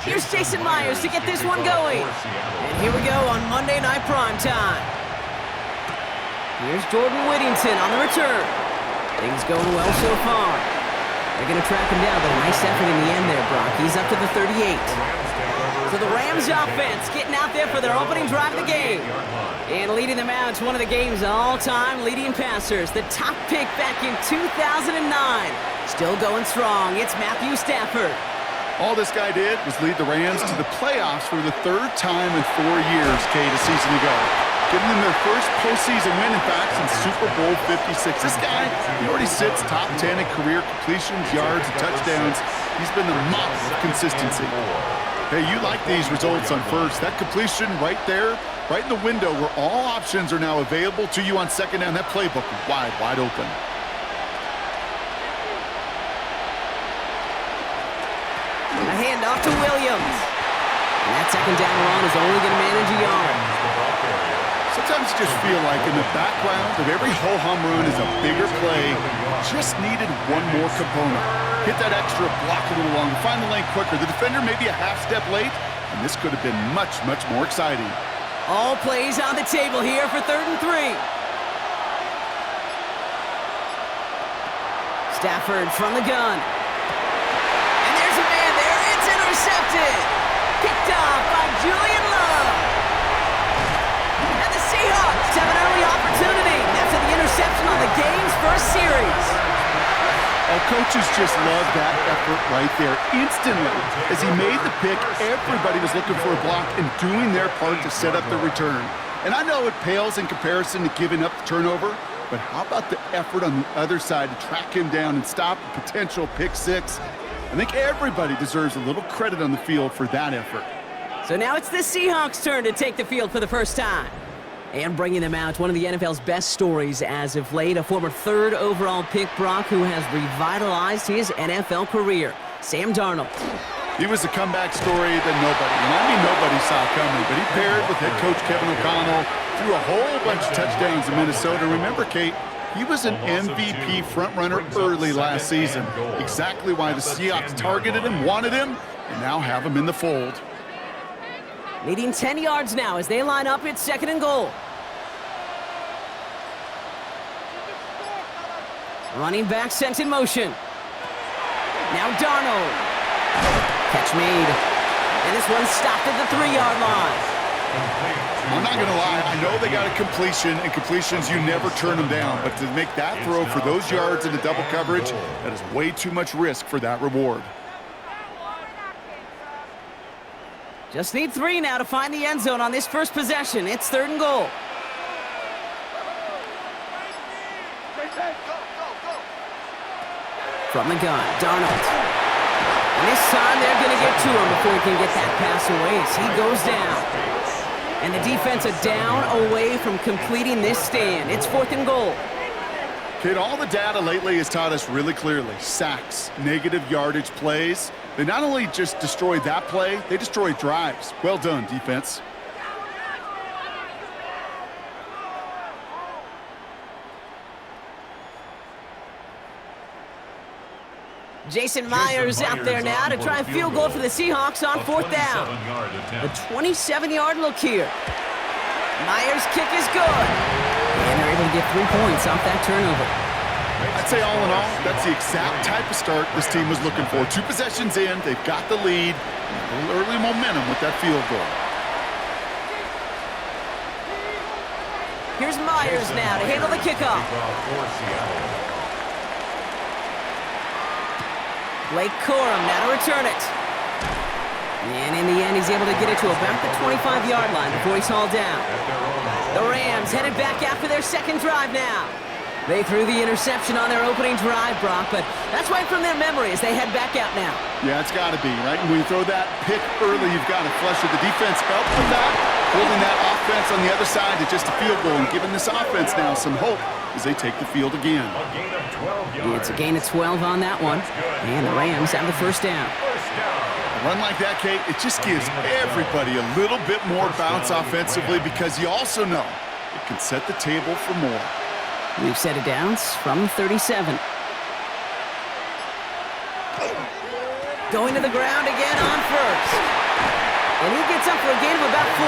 Here's Jason Myers to get this one going. And here we go on Monday Night Primetime. Here's Jordan Whittington on the return. Things going well so far. They're going to track him down, but a nice effort in the end there, Brock. He's up to the 38. So the Rams offense getting out there for their opening drive of the game. And leading them out, it's one of the game's all-time leading passers. The top pick back in 2009. Still going strong. It's Matthew Stafford. All this guy did was lead the Rams to the playoffs for the third time in 4 years, Kate, a season ago. Getting them their first postseason win, in fact, since Super Bowl 56. This guy, he already sits top 10 in career completions, yards, and touchdowns. He's been the model of consistency. Hey, you like these results on first. That completion right there, right in the window where all options are now available to you on second down. That playbook wide open. A handoff to Williams. And that second down run is only going to manage a yard. Sometimes you just feel like in the background of every ho-hum run is a bigger play. Just needed one more component. Hit that extra block a little longer, find the lane quicker. The defender may be a half step late, and this could have been much more exciting. All plays on the table here for 3rd and 3. Stafford from the gun. And there's a man there. It's intercepted. Picked off by Julian Love. And the Seahawks have an early opportunity after the interception on the game's first series. Our coaches just love that effort right there. Instantly, as he made the pick, everybody was looking for a block and doing their part to set up the return. And I know it pales in comparison to giving up the turnover, but how about the effort on the other side to track him down and stop a potential pick six? I think everybody deserves a little credit on the field for that effort. So now it's the Seahawks' turn to take the field for the first time. And bringing them out, one of the NFL's best stories as of late, a former 3rd overall pick, Brock, who has revitalized his NFL career, Sam Darnold. He was a comeback story that nobody, and I mean nobody, saw coming, but he paired with head coach Kevin O'Connell, threw a whole bunch of touchdowns in Minnesota. Remember, Kate, he was an MVP frontrunner early last season. Exactly why the Seahawks targeted him, wanted him, and now have him in the fold. Leading 10 yards now as they line up. It's 2nd and goal. Running back sent in motion. Now Darnold. Catch made. And this one stopped at the 3-yard line. I'm not going to lie. I know they got a completion, and completions, you never turn them down. But to make that throw for those yards into double coverage, that is way too much risk for that reward. Just need 3 now to find the end zone on this first possession. It's 3rd and goal. From the gun, Darnold. And this time they're going to get to him before he can get that pass away as he goes down. And the defense a down away from completing this stand. It's 4th and goal. Kid, all the data lately has taught us really clearly. Sacks, negative yardage plays. They not only just destroy that play, they destroy drives. Well done, defense. Jason Myers out there now to try a field goal for the Seahawks on 4th down. The 27-yard look here. Myers' kick is good. And they're able to get 3 points off that turnover. I'd say all in all, that's the exact type of start this team was looking for. 2 possessions in, they've got the lead. A little early momentum with that field goal. Here's Myers now to handle the kickoff. Blake Corum now to return it. And in the end, he's able to get it to about the 25-yard line before he's hauled down. The Rams headed back after their second drive now. They threw the interception on their opening drive, Brock, but that's right from their memory as they head back out now. Yeah, it's got to be, right? And when you throw that pick early, you've got to flush it. The defense helped with that, holding that offense on the other side to just a field goal and giving this offense now some hope as they take the field again. It's a gain of 12 on that one, and the Rams have the first down. A run like that, Kate, it just gives everybody a little bit more bounce offensively because you also know it can set the table for more. We've set it down from 37. going to the ground again on first. And he gets up for a gain of about 4.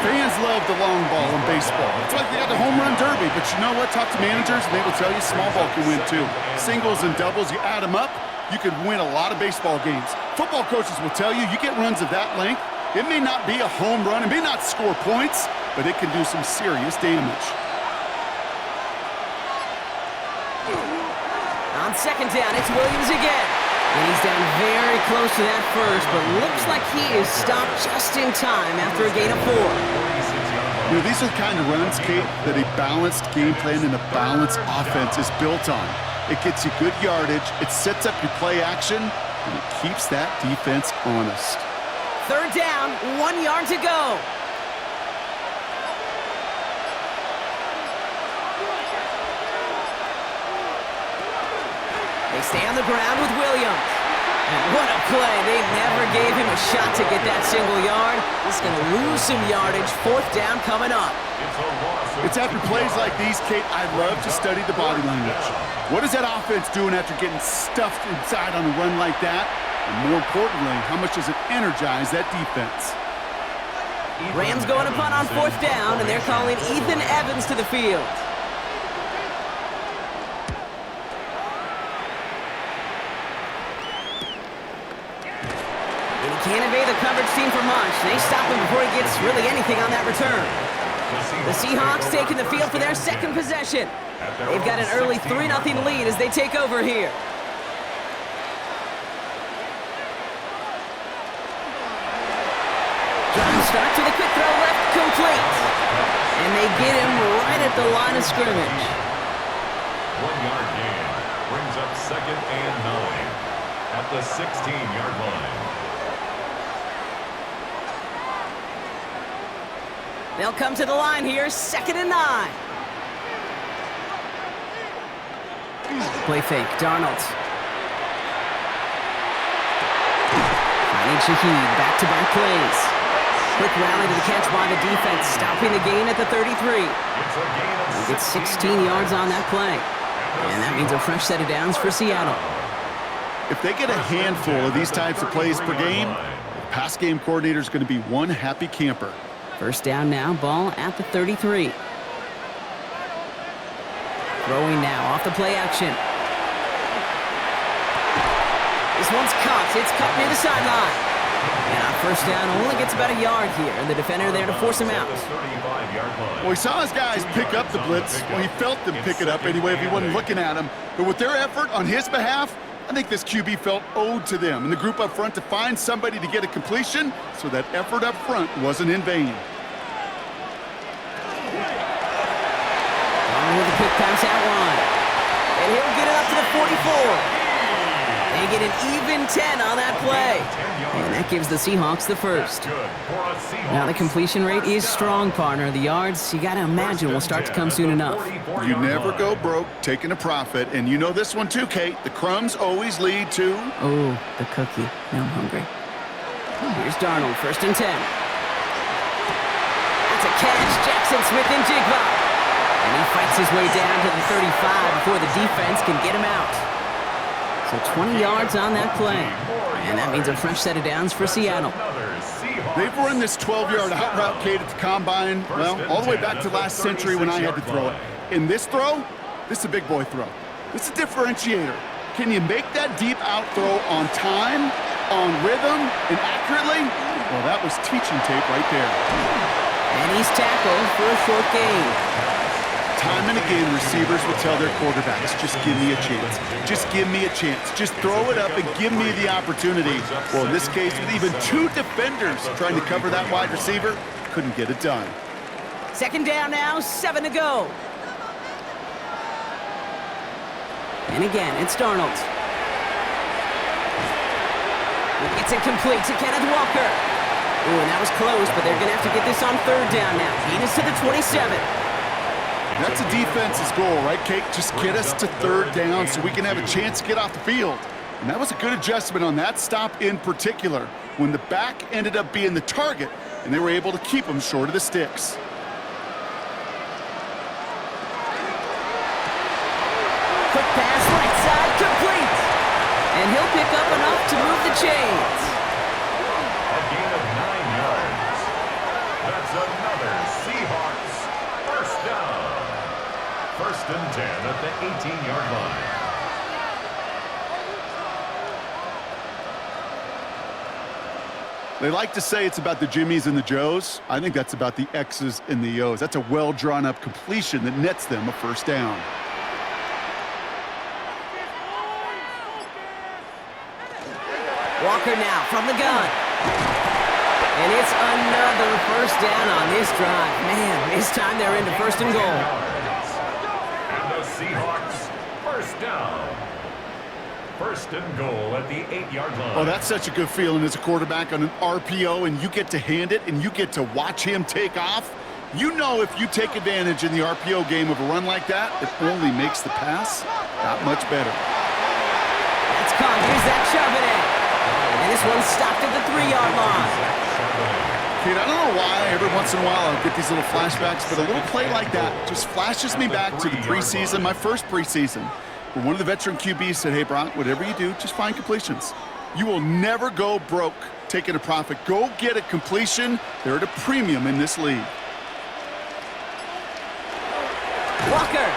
Fans love the long ball in baseball. It's like they got the home run derby, but you know what? Talk to managers, and they will tell you small ball can win too. Singles and doubles, you add them up, you could win a lot of baseball games. Football coaches will tell you, you get runs of that length, it may not be a home run, it may not score points, but it can do some serious damage. On second down, it's Williams again. And he's down very close to that first, but looks like he is stopped just in time after a gain of 4. You know, these are the kind of runs, Kate, that a balanced game plan and a balanced offense is built on. It gets you good yardage, it sets up your play action, and it keeps that defense honest. Third down, 1 yard to go. They stay on the ground with Williams. And what a play. They never gave him a shot to get that single yard. He's going to lose some yardage. Fourth down coming up. It's after plays like these, Kate, I love to study the body language. What is that offense doing after getting stuffed inside on a run like that? And more importantly, how much does it energize that defense? Rams going to punt on fourth down, and they're calling Ethan Evans to the field. Can't evade the coverage team for much. They stop him before he gets really anything on that return. The Seahawks taking the field for their second possession. They've got an early 3-0 lead as they take over here. Drive starts with a quick throw left, complete. And they get him right at the line of scrimmage. 1 yard gain brings up 2nd and 9 at the 16-yard line. They'll come to the line here, 2nd and 9. Play fake, Darnold. Finding Shaheed, back-to-back plays. Quick rally to the catch by the defense, stopping the gain at the 33. He gets 16 yards on that play. And that means a fresh set of downs for Seattle. If they get a handful of these types of plays per game, the pass game coordinator is going to be one happy camper. First down now, ball at the 33. Throwing now, off the play action. This one's caught. It's cut near the sideline. And on first down, only gets about a yard here, and the defender there to force him out. Well, he saw his guys pick up the blitz. Well, he felt them pick it up anyway if he wasn't looking at him. But with their effort on his behalf, I think this QB felt owed to them and the group up front to find somebody to get a completion, so that effort up front wasn't in vain. With a quick pass out wide. And he'll get it up to the 44. They get an even 10 on that play. And that gives the Seahawks the first. Now the completion rate is strong, partner. The yards, you got to imagine, will start to come soon enough. You never go broke taking a profit. And you know this one too, Kate. The crumbs always lead to... Oh, the cookie. Now I'm hungry. Here's Darnold, 1st and 10. That's a catch. Jackson Smith and Jigba. And he fights his way down to the 35 before the defense can get him out. So 20 yards on that play. And that means a fresh set of downs for Seattle. They've run this 12-yard out route, Kate, at the combine, well, all the way back to last century when I had to throw it. In this throw, this is a big boy throw. This is a differentiator. Can you make that deep out throw on time, on rhythm, and accurately? Well, that was teaching tape right there. And he's tackled for a short gain. Time and again, receivers will tell their quarterbacks, just give me a chance. Just give me a chance. Just throw it up and give me the opportunity. Well, in this case, with even 2 defenders trying to cover that wide receiver, couldn't get it done. Second down now, 7 to go. And again, it's Darnold. It's incomplete to Kenneth Walker. Ooh, and that was close, but they're going to have to get this on third down now. Gain is to the 27. That's a defense's goal, right, Kate? Just get us to third down so we can have a chance to get off the field. And that was a good adjustment on that stop in particular, when the back ended up being the target, and they were able to keep him short of the sticks. Quick pass, right side, complete. And he'll pick up enough to move the chains. A gain of 9 yards. That's another Seahawks first down. 1st and 10 at the 18-yard line. They like to say it's about the Jimmies and the Joes. I think that's about the X's and the O's. That's a well-drawn-up completion that nets them a first down. Walker now from the gun. And it's another first down on this drive. Man, this time they're into 1st and goal. And the Seahawks first down. 1st and goal at the 8-yard line. Oh, that's such a good feeling as a quarterback on an RPO, and you get to hand it, and you get to watch him take off. You know if you take advantage in the RPO game of a run like that, it only makes the pass that much better. That's caught. Here's that Charbonnet. And this one's stopped at the 3-yard line. Kid, I don't know why every once in a while I'll get these little flashbacks, but a little play like that just flashes me back to the preseason, my first preseason. Where one of the veteran QBs said, hey, Brock, whatever you do, just find completions. You will never go broke taking a profit. Go get a completion. They're at a premium in this league. Walker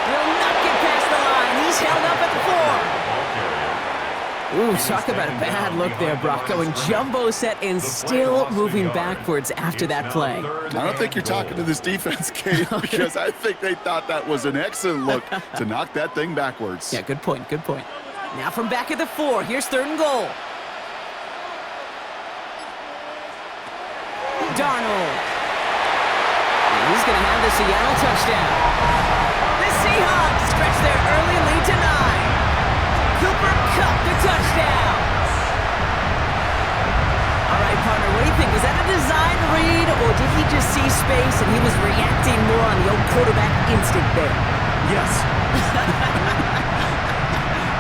will not get past the line. He's held up at the 4. Ooh, talk about a bad look there, Brock. Going jumbo set and still moving backwards after that play. I don't think you're talking to this defense, Kate, because I think they thought that was an excellent look to knock that thing backwards. Yeah, good point, good point. Now from back at the 4, here's 3rd and goal. Darnold. And he's going to have the Seattle touchdown. The Seahawks stretch their early lead to 9. Cooper Kupp, the touchdown. All right, partner, what do you think? Was that a design read, or did he just see space and he was reacting more on the old quarterback instinct there? Yes.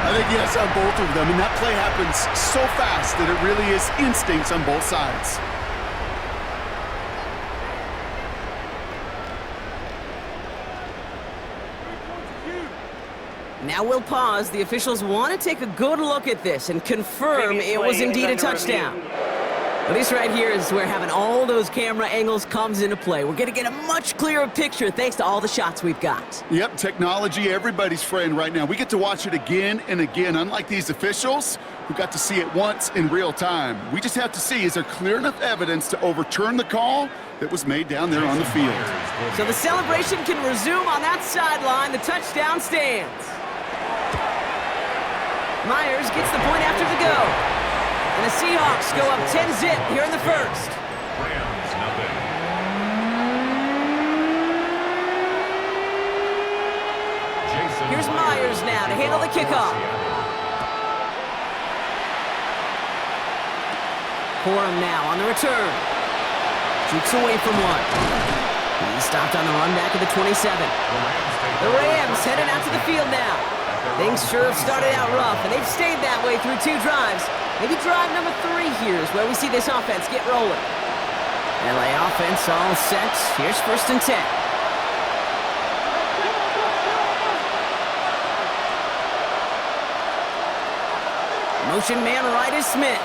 I think yes on both of them, and that play happens so fast that it really is instincts on both sides. Now we'll pause. The officials want to take a good look at this and confirm it was indeed a touchdown. Well, this right here is where having all those camera angles comes into play. We're going to get a much clearer picture thanks to all the shots we've got. Yep, technology, everybody's friend right now. We get to watch it again and again, unlike these officials who got to see it once in real time. We just have to see, is there clear enough evidence to overturn the call that was made down there on the field? So the celebration can resume on that sideline. The touchdown stands. Myers gets the point after the go. And the Seahawks go up 10-zip here in the 1st. Rams nothing. Here's Myers now to handle the kickoff. Corum now on the return. Jukes away from one. He's stopped on the run back at the 27. The Rams heading out to the field now. Things sure have started out rough, and they've stayed that way through 2 drives. Maybe drive number 3 here is where we see this offense get rolling. LA offense all set. Here's 1st and 10. Motion man right is Smith.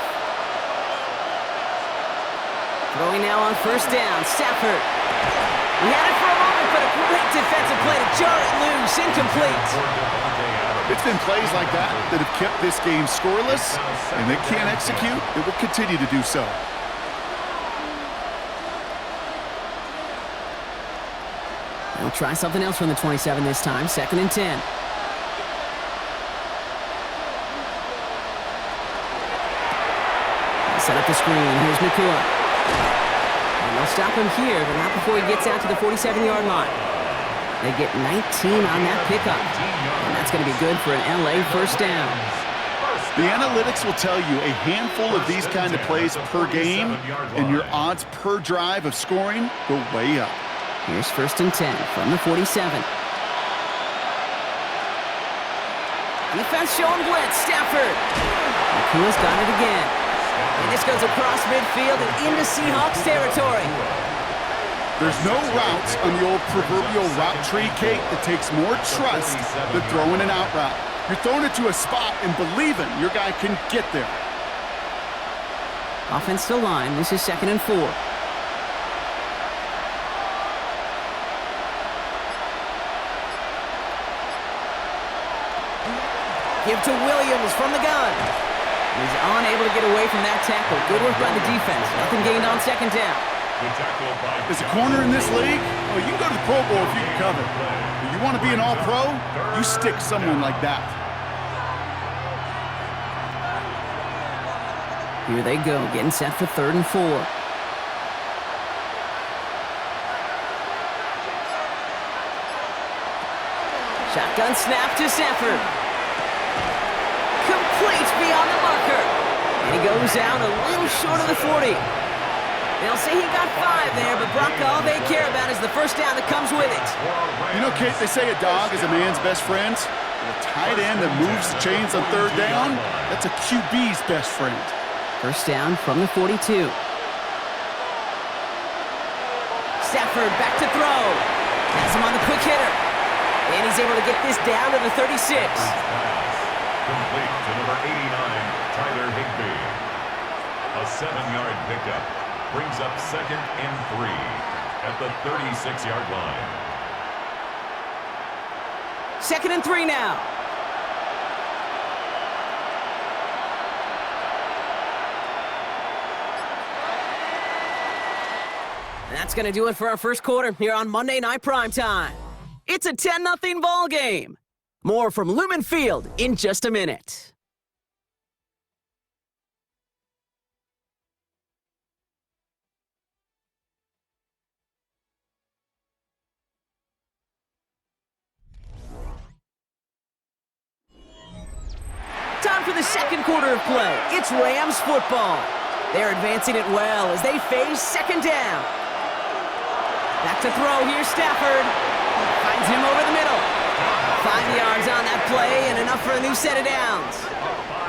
Throwing now on 1st down. Stafford. He had it for a moment, but a great defensive play to jar it loose. Incomplete. It's been plays like that that have kept this game scoreless, and they can't execute. It will continue to do so. They'll try something else from the 27 this time. 2nd and 10. Set up the screen. Here's Nakua. And they'll stop him here, but not before he gets out to the 47-yard line. They get 19 on that pickup. And that's going to be good for an LA first down. The analytics will tell you a handful of these kind of plays per game, and your odds per drive of scoring go way up. Here's 1st and 10 from the 47. Defense showing blitz. Stafford. Nakua's got it again. And this goes across midfield and into Seahawks territory. There's no routes on the old proverbial route tree, Kate, that takes more trust than throwing an out route. You're throwing it to a spot and believing your guy can get there. Offense to line. This is 2nd and 4. Give to Williams from the gun. He's unable to get away from that tackle. Good work by the defense. Nothing gained on 2nd down. As a corner in this league, oh, you can go to the Pro Bowl if you can cover. If you want to be an All-Pro, you stick someone like that. Here they go, getting set for 3rd and 4. Shotgun snap to Stafford. Complete beyond the marker. And he goes out a little short of the 40. They'll say he got 5 there, but Brock, all they care about is the first down that comes with it. You know, Kate, they say a dog is a man's best friend. A tight end that moves the chains on 3rd down, that's a QB's best friend. First down from the 42. Stafford back to throw. Has him on the quick hitter. And he's able to get this down to the 36. Complete to number 89, Tyler Higbee. A 7-yard pickup brings up 2nd and 3 at the 36-yard line. 2nd and 3 now. And that's going to do it for our first quarter here on Monday Night Primetime. It's a 10-0 ball game. More from Lumen Field in just a minute. Time for the second quarter of play. It's Rams football. They're advancing it well as they face 2nd down. Back to throw, here's Stafford. Finds him over the middle. 5 yards on that play and enough for a new set of downs.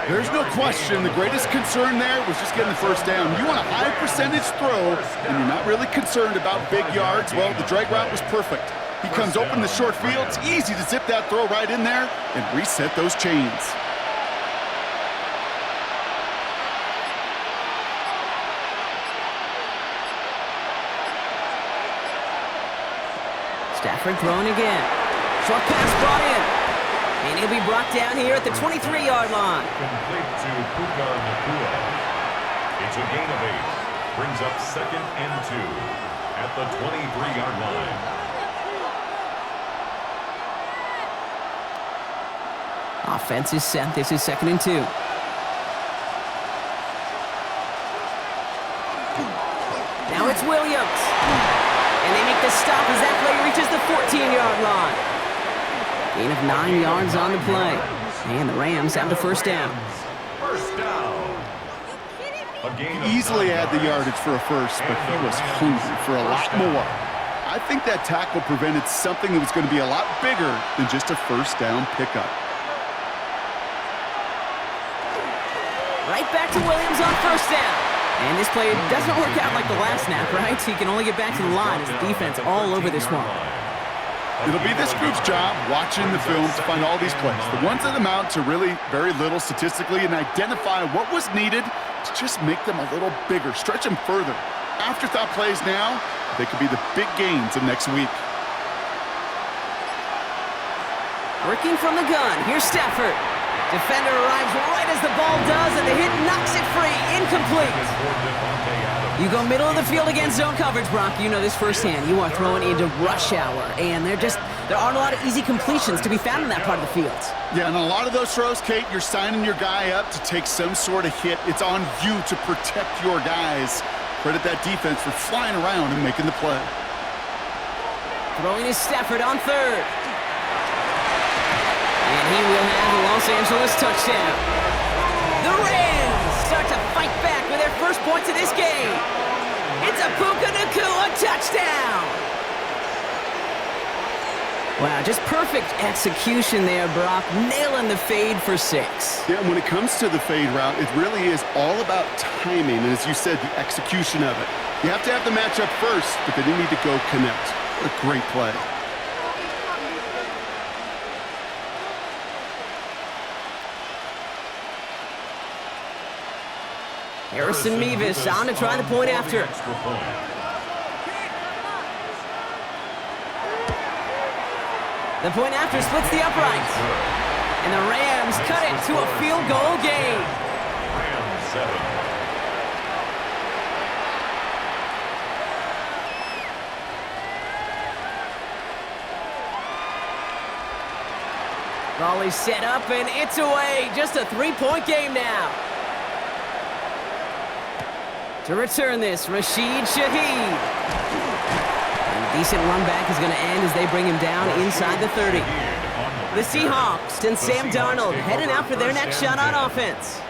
There's no question the greatest concern there was just getting the first down. You want a high percentage throw and you're not really concerned about big yards. Well, the drag route was perfect. He comes open the short field. It's easy to zip that throw right in there and reset those chains. Stafford throwing again. Short pass brought in. And he'll be brought down here at the 23-yard line. Complete to Puka Nacua. It's a gain of 8. Brings up 2nd and 2 at the 23-yard line. Offense is set. This is 2nd and 2. Now it's Williams. And they make the stop as that play reaches the 14-yard line. Gain of 9 yards on the play. And the Rams have the first down. First down. He easily had the yardage for a first, but he was hungry for a lot more. I think that tackle prevented something that was going to be a lot bigger than just a first down pickup. Right back to Williams on first down. And this play doesn't work out like the last snap, right? So he can only get back to the line as the defense all over this one. It'll be this group's job watching the film to find all these plays, the ones that amount to really very little statistically, and identify what was needed to just make them a little bigger, stretch them further. Afterthought plays now, they could be the big gains of next week. Working from the gun, here's Stafford. Defender arrives right as the ball does, and the hit knocks it free. Incomplete. You go middle of the field against zone coverage, Brock. You know this firsthand. You are throwing into rush hour, and there aren't a lot of easy completions to be found in that part of the field. Yeah, and a lot of those throws, Kate, you're signing your guy up to take some sort of hit. It's on you to protect your guys. Credit that defense for flying around and making the play. Throwing is Stafford on third. And he will have a Los Angeles touchdown. The Rams start to fight back with their first points of this game. It's a Puka Nacua touchdown. Wow, just perfect execution there, Brock. Nailing the fade for 6. Yeah, when it comes to the fade route, it really is all about timing, and as you said, the execution of it. You have to have the matchup first, but then you need to go connect. What a great play. Harrison Mevis on to try the point after. The point after splits the uprights. And the Rams cut it to a field goal game. Rams 7. Volley set up, and it's away. Just a three-point game now. To return this, Rashid Shaheed. And a decent run back is going to end as they bring him down inside the 30. The Seahawks and Sam Darnold heading out for their next shot on offense.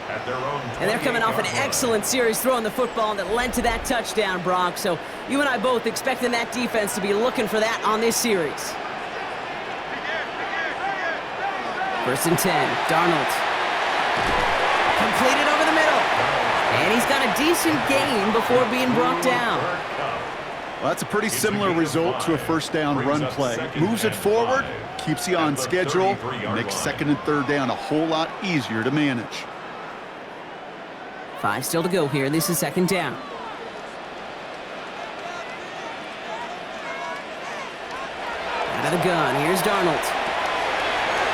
And they're coming off an excellent series throwing the football that led to that touchdown, Brock. So you and I both expecting that defense to be looking for that on this series. 1st and 10, Darnold. Completed over the middle. And he's got a decent gain before being brought down. Well, that's a pretty similar result to a first down run play. Moves it forward, keeps you on schedule, makes 2nd and 3rd down a whole lot easier to manage. 5 still to go here. This is 2nd down. Out of the gun, here's Darnold.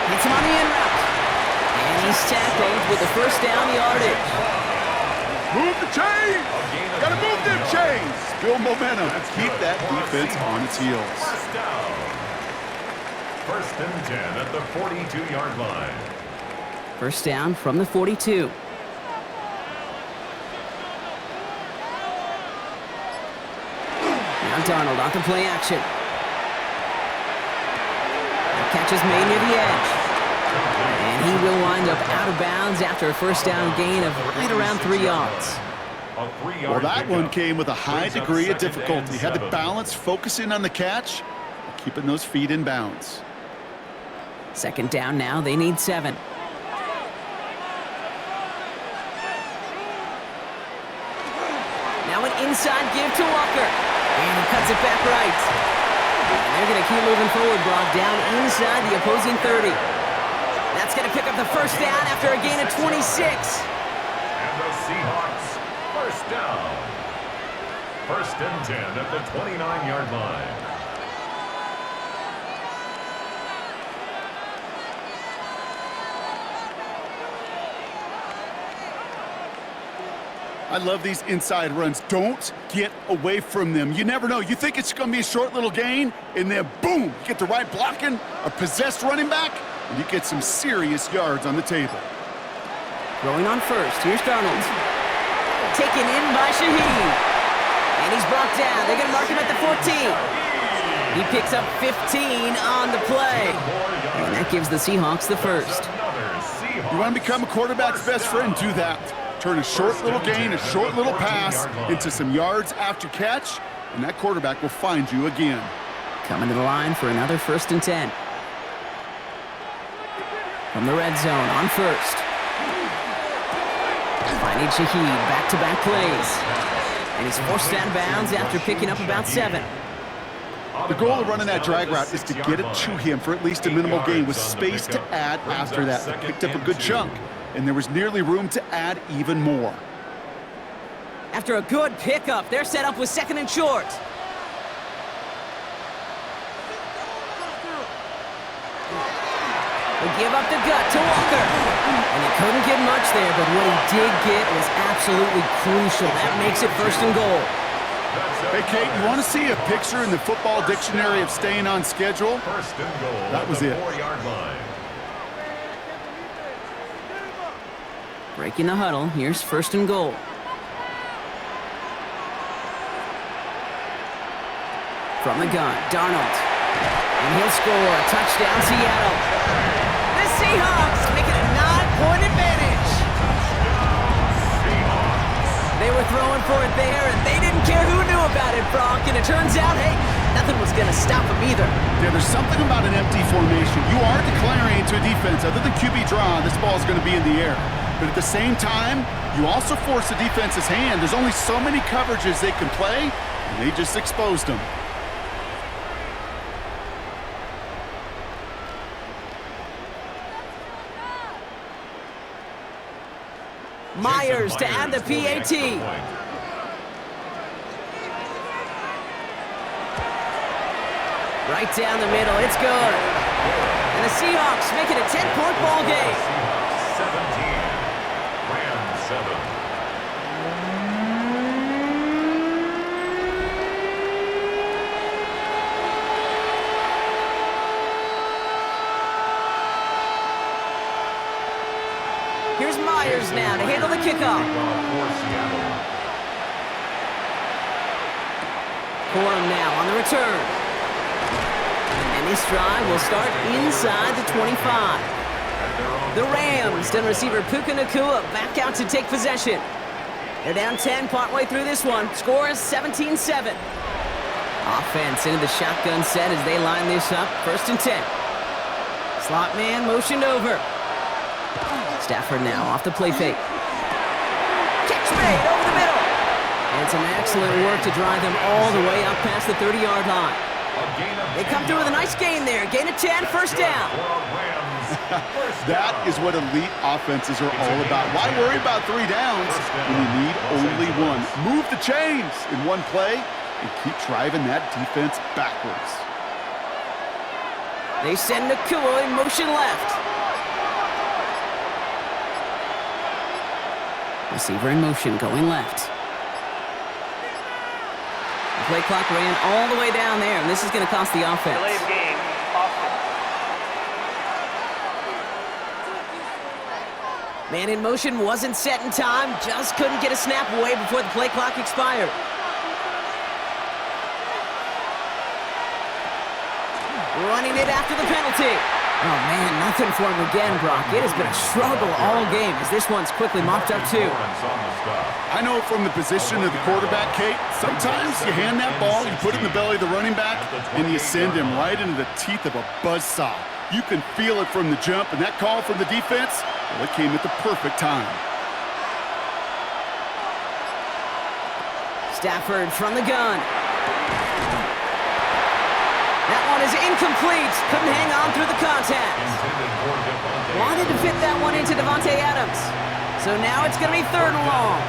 Hits him on the in route. And he's tackled with the first down yardage. Move the chains! Gotta move them chains! Build momentum. Keep that defense on its heels. 1st and 10 at the 42-yard line. 1st down from the 42. Now Darnold on to play action. Catch is made near the edge. And he will wind up out of bounds after a first down gain of right around 3 yards. Well, that one came with a high degree of difficulty. Had to balance, focusing on the catch, keeping those feet in bounds. 2nd down now, they need 7. Now an inside give to Walker. And he cuts it back right. And they're going to keep moving forward, Brock, down inside the opposing 30. That's going to pick up the first down after a gain of 26. And the Seahawks, first down. 1st and 10 at the 29-yard line. I love these inside runs. Don't get away from them. You never know. You think it's going to be a short little gain, and then boom, you get the right blocking, a possessed running back, and you get some serious yards on the table. Throwing on first. Here's Darnold. Taken in by Shaheed. And he's brought down. They're going to mark him at the 14. He picks up 15 on the play. And that gives the Seahawks the first. You want to become a quarterback's best friend? Do that. Turn a short little gain, a short little pass into some yards after catch, and that quarterback will find you again. Coming to the line for another 1st and 10. From the red zone on first. Finding Shaheed, back-to-back plays. And he's forced out of bounds after picking up about 7. The goal of running that drag route is to get it to him for at least a minimal gain with space to add after that. They picked up a good chunk, and there was nearly room to add even more. After a good pickup, they're set up with 2nd and short. They give up the gut to Walker. And he couldn't get much there, but what he did get was absolutely crucial. That makes it 1st and goal. Hey, Kate, you want to see a picture in the football dictionary of staying on schedule? 1st and goal. That was it. 4-yard line. Breaking the huddle, here's 1st and goal. From the gun, Darnold. And he'll score a touchdown, Seattle. The Seahawks make it a 9-point advantage. They were throwing for it there, and they didn't care who knew about it, Brock. And it turns out, hey, nothing was going to stop them either. Yeah, there's something about an empty formation. You are declaring to a defense, other than QB draw, this ball is going to be in the air. But at the same time, you also force the defense's hand. There's only so many coverages they can play, and they just exposed them. Myers to add the PAT. Right down the middle, it's good. And the Seahawks make it a 10-point ball game. 17, Rams 7. Here's Myers now to handle the kickoff. Corum now on the return. And this drive will start inside the 25. The Rams and receiver Puka Nacua back out to take possession. They're down 10 partway through this one. Score is 17-7. Offense into the shotgun set as they line this up. 1st and 10. Slot man motioned over. Stafford now off the play fake. Catch made over the middle. And some excellent work to drive them all the way up past the 30-yard line. They come through with a nice gain there. Gain of 10, 1st down. That is what elite offenses are all about. Why worry about 3 downs when you need only 1? Move the chains in one play and keep driving that defense backwards. They send Nacua in motion left. Receiver in motion going left. The play clock ran all the way down there, and this is going to cost the offense. Delay of game, Austin. Man in motion wasn't set in time, just couldn't get a snap away before the play clock expired. Running it after the penalty. Oh, man, nothing for him again, Brock. It has been a struggle all game as this one's quickly mopped up, too. I know from the position of the quarterback, Kate, sometimes you hand that ball, you put it in the belly of the running back, and you send him right into the teeth of a buzzsaw. You can feel it from the jump, and that call from the defense, well, it came at the perfect time. Stafford from the gun. That one is incomplete. Couldn't hang on through the contact. Wanted to fit that one into Davante Adams. So now it's going to be 3rd and long.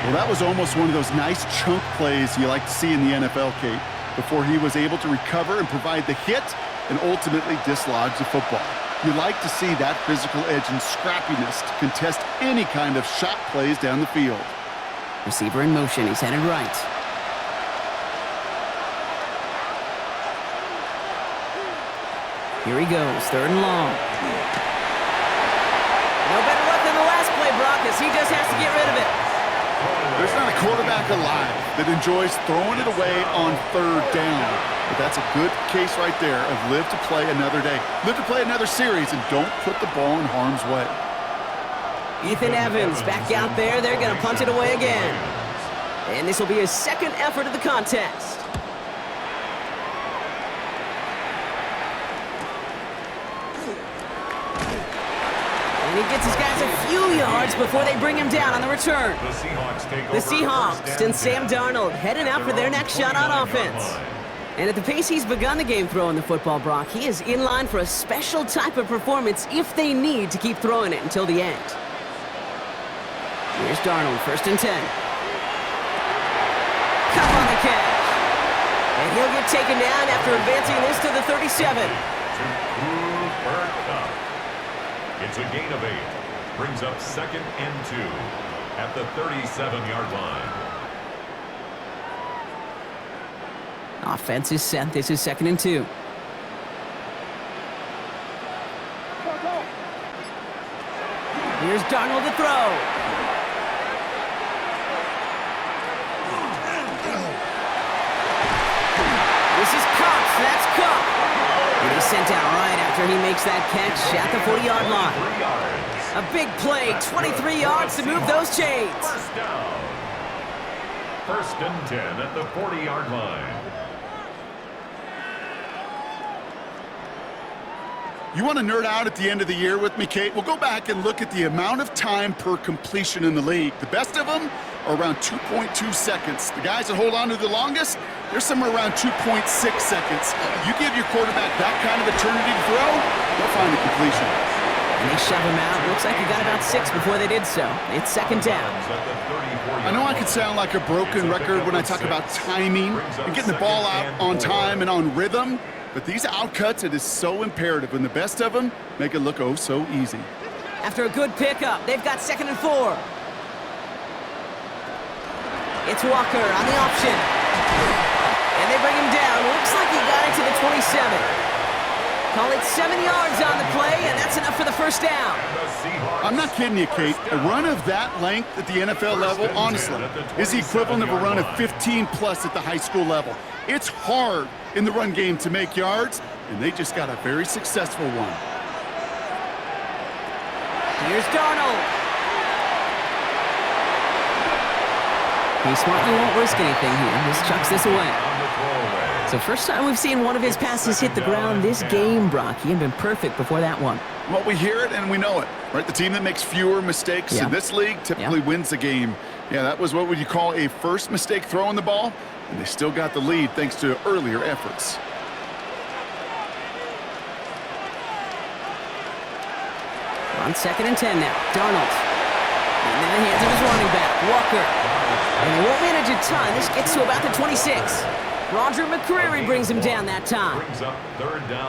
Well, that was almost one of those nice chunk plays you like to see in the NFL, Kate, before he was able to recover and provide the hit and ultimately dislodge the football. You like to see that physical edge and scrappiness to contest any kind of shot plays down the field. Receiver in motion. He's headed right. Here he goes, 3rd and long. No better luck than the last play, Brock, as he just has to get rid of it. There's not a quarterback alive that enjoys throwing it away on 3rd down. But that's a good case right there of live to play another day. Live to play another series and don't put the ball in harm's way. Ethan Evans back out there. They're going to punt it away again. And this will be his 2nd effort of the contest. And he gets his guys a few yards before they bring him down on the return. The Seahawks and Sam Darnold heading out for their next shot on offense. And at the pace he's begun the game throwing the football, Brock, he is in line for a special type of performance if they need to keep throwing it until the end. Here's Darnold, 1st and 10. Cup on the catch. And he'll get taken down after advancing this to the 37. It's a gain of 8. Brings up 2nd and 2 at the 37-yard line. Offense is set. This is 2nd and 2. Here's Darnold to throw. This is Cup. That's Cup. And he's sent out right after he makes that catch at the 40-yard line. A big play, 23 yards to move those chains. 1st down. 1st and 10 at the 40-yard line. You want to nerd out at the end of the year with me, Kate? We'll go back and look at the amount of time per completion in the league. The best of them are around 2.2 seconds. The guys that hold on to the longest, they're somewhere around 2.6 seconds. You give your quarterback that kind of eternity to throw, they'll find a completion. And they shove him out. Looks like he got about 6 before they did so. It's second down. I know I could sound like a broken record when I talk about timing and getting the ball out on time and on rhythm, but these outcuts, it is so imperative, and the best of them make it look oh so easy. After a good pickup, they've got 2nd and 4. It's Walker on the option. And they bring him down. Looks like he got it to the 27. Call it 7 yards on the play, and that's enough for the first down. I'm not kidding you, Kate. A run of that length at the NFL level, honestly, is the equivalent of a run of 15-plus at the high school level. It's hard in the run game to make yards, and they just got a very successful one. Here's Darnold. He smartly won't risk anything here. Just chucks this away. So first time we've seen one of his passes hit the ground this game, Brock. He had been perfect before that one. Well, we hear it and we know it, right? The team that makes fewer mistakes in this league typically wins the game. Yeah, that was what would you call a first mistake throwing the ball, and they still got the lead thanks to earlier efforts. On 2nd and 10 now, Darnold. And in the hands of his running back, Walker. And they won't manage a ton. This gets to about the 26. Roger McCreary brings him down that time.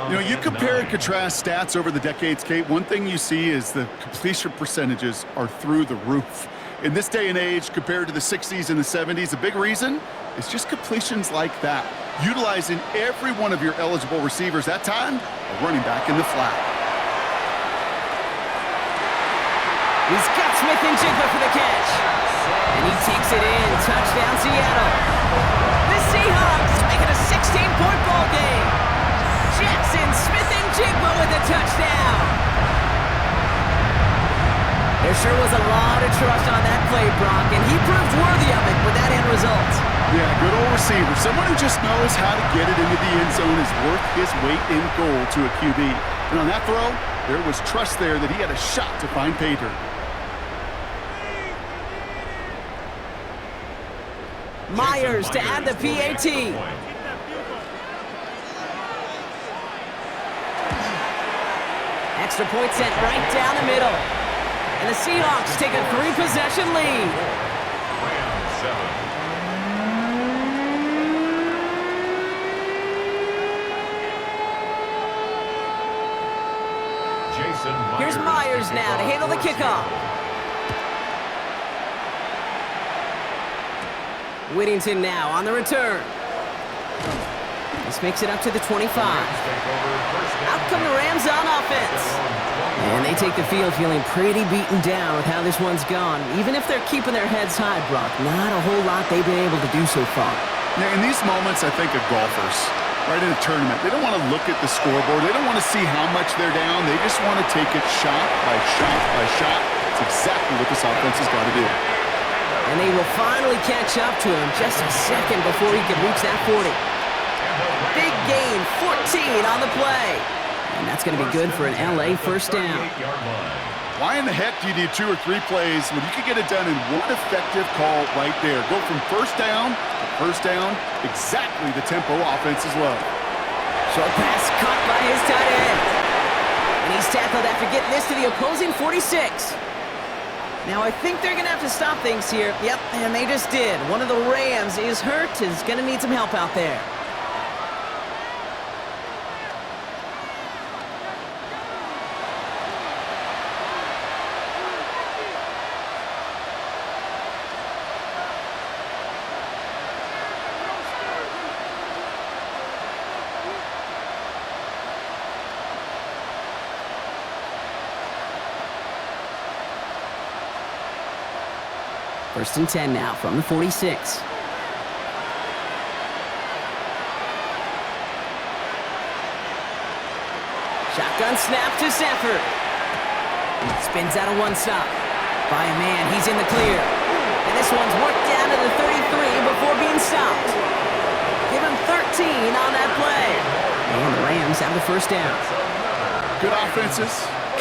You know, you compare and contrast stats over the decades, Kate. One thing you see is the completion percentages are through the roof. In this day and age, compared to the 60s and the 70s, a big reason is just completions like that. Utilizing every one of your eligible receivers. That time, a running back in the flat. He's got Smith-Njigba for the catch. And he takes it in. Touchdown, Seattle. The Seahawks make it a 16-point ball game. Jackson Smith-Njigba with a touchdown. There sure was a lot of trust on that play, Brock, and he proved worthy of it with that end result. Yeah, good old receiver. Someone who just knows how to get it into the end zone is worth his weight in gold to a QB. And on that throw, there was trust there that he had a shot to find pay dirt. Myers to add the PAT. Extra point sent right down the middle. And the Seahawks take a 3-possession lead. Here's Myers now to handle the kickoff. Whittington now on the return. This makes it up to the 25. Out come the Rams on offense. And they take the field feeling pretty beaten down with how this one's gone. Even if they're keeping their heads high, Brock, not a whole lot they've been able to do so far. Yeah, in these moments, I think of golfers, right, in a tournament. They don't want to look at the scoreboard. They don't want to see how much they're down. They just want to take it shot by shot by shot. It's exactly what this offense has got to do. And they will finally catch up to him just a second before he can reach that 40. Big gain, 14 on the play. And that's going to be good for an LA first down. Why in the heck do you need 2 or 3 plays when you can get it done in one effective call right there? Go from first down to first down, exactly the tempo offenses love. Short pass caught by his tight end. And he's tackled after getting this to the opposing 46. Now, I think they're going to have to stop things here. Yep, and they just did. One of the Rams is hurt, is going to need some help out there. First and 10 now from the 46. Shotgun snap to Stafford. Spins out of one stop. By a man, he's in the clear. And this one's worked down to the 33 before being stopped. Give him 13 on that play. And the Rams have the first down. Good offenses.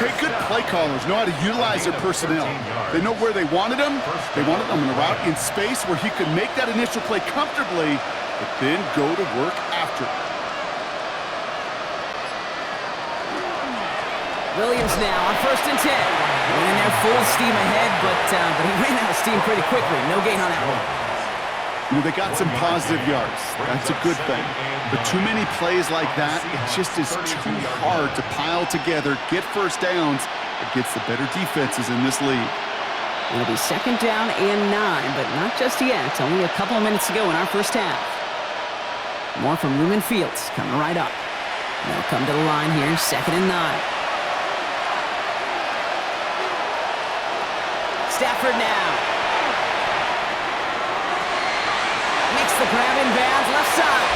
Okay, good play callers know how to utilize their personnel. They know where they wanted them. They wanted them in a route in space where he could make that initial play comfortably, but then go to work after. Williams now on 1st and 10. Running there full steam ahead, but he ran out of steam pretty quickly. No gain on that one. You know, they got some positive yards. That's a good thing. But too many plays like that, it just is too hard to pile together, get first downs against the better defenses in this league. It'll be 2nd down and 9, but not just yet. It's only a couple of minutes to go in our first half. More from Lumen Fields coming right up. They'll come to the line here, 2nd and 9. Stafford now. Makes the grab in bounds, left side.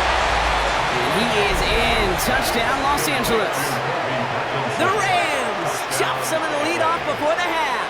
And he is in. Touchdown, Los Angeles. The Rams chop some of the lead off before the half.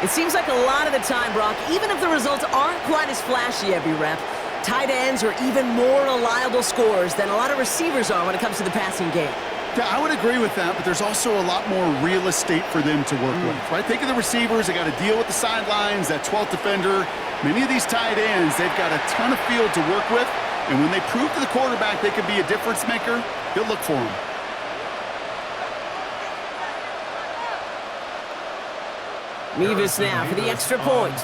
It seems like a lot of the time, Brock, even if the results aren't quite as flashy every rep, tight ends are even more reliable scorers than a lot of receivers are when it comes to the passing game. Yeah, I would agree with that, but there's also a lot more real estate for them to work with, right? Think of the receivers. They got to deal with the sidelines, that 12th defender. Many of these tight ends, they've got a ton of field to work with, and when they prove to the quarterback they can be a difference maker, he'll look for them. Mevis now for the extra point.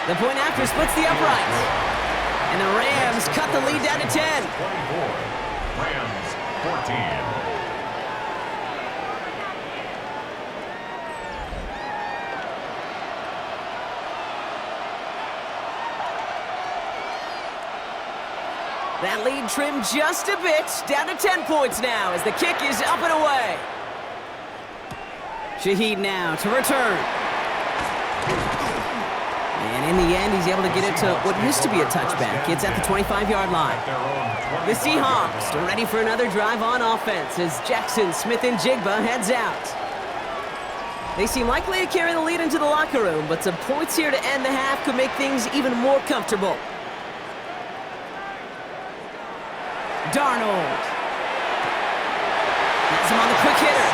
The point after splits the uprights. And the Rams cut the lead down to 10. 24. Rams 14. That lead trimmed just a bit, down to 10 points now as the kick is up and away. Shaheed now to return. And in the end, he's able to get it to what used to be a touchback. It's at the 25-yard line. The Seahawks are ready for another drive on offense as Jackson, Smith, and Jigba heads out. They seem likely to carry the lead into the locker room, but some points here to end the half could make things even more comfortable. Darnold. That's him on the quick hitter.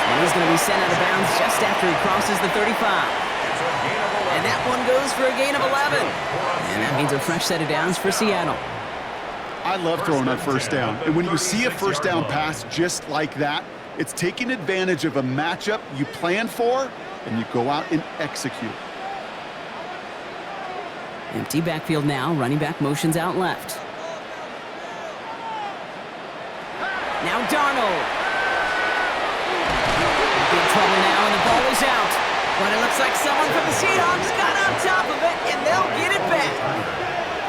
And he's going to be sent out of bounds just after he crosses the 35. And that one goes for a gain of 11. And that means a fresh set of downs for Seattle. I love throwing on first down. And when you see a first down pass just like that, it's taking advantage of a matchup you plan for, and you go out and execute. Empty backfield now. Running back motions out left. Now Darnold. Big trouble now, and the ball is out. But it looks like someone from the Seahawks got on top of it, and they'll get it back.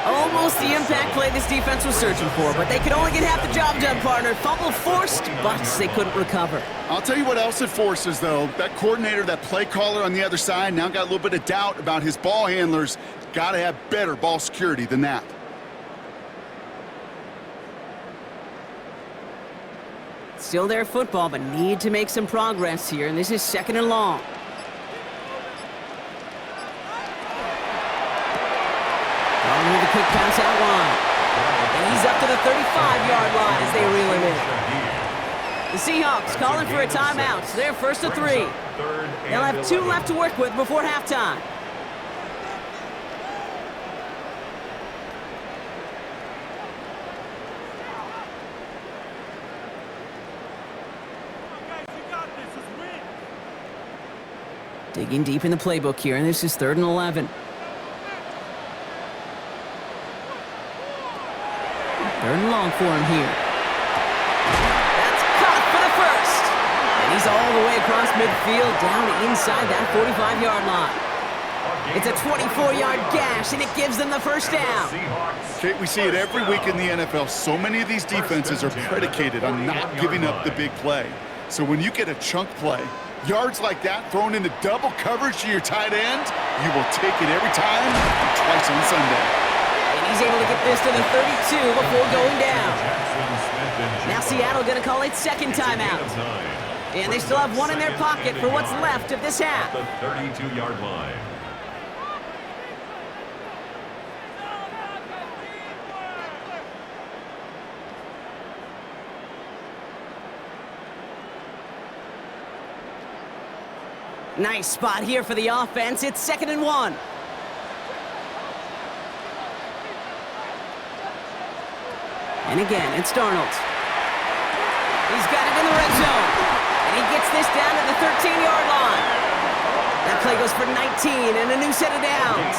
Almost the impact play this defense was searching for, but they could only get half the job done, partner. Fumble forced, but they couldn't recover. I'll tell you what else it forces, though. That coordinator, that play caller on the other side, now got a little bit of doubt about his ball handlers. Got to have better ball security than that. Still their football, but need to make some progress here, and this is 2nd and long. With a quick pass out wide. And he's up to the 35-yard line as they reel him in. The Seahawks calling for a timeout. So they're 1st and 3. They'll have 2 left to work with before halftime. Digging deep in the playbook here, and this is 3rd and 11. 3rd and long for him here. That's caught for the first. And he's all the way across midfield, down inside that 45-yard line. It's a 24-yard gash, and it gives them the first down. Okay, we see it every week in the NFL. So many of these defenses are predicated on not giving up the big play. So when you get a chunk play, yards like that thrown into double coverage to your tight end, you will take it every time, twice on Sunday. He's able to get this to the 32 before going down. Now Seattle going to call it 2nd timeout. And they still have 1 in their pocket for what's left of this half. The 32-yard line. Nice spot here for the offense. It's 2nd and 1. And again, it's Darnold. He's got it in the red zone. And he gets this down to the 13-yard line. That play goes for 19 and a new set of downs.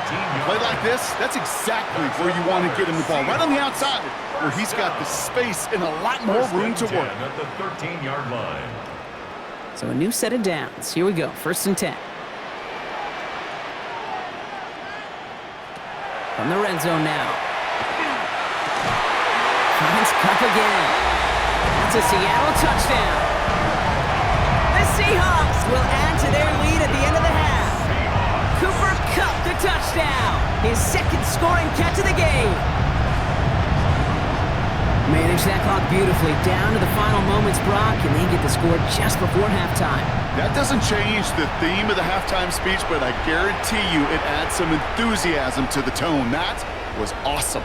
A play like this, that's exactly where you want to get him the ball. Right on the outside, where he's got the space and a lot more room to work. At the 13-yard line. So a new set of downs. Here we go, 1st and 10. From the red zone now. Finds Cup again. That's a Seattle touchdown. The Seahawks will add to their lead at the end of the half. Cooper Kupp, the touchdown. His 2nd scoring catch of the game. Manage that clock beautifully down to the final moments, Brock, and they get the score just before halftime. That doesn't change the theme of the halftime speech, but I guarantee you it adds some enthusiasm to the tone. That was awesome.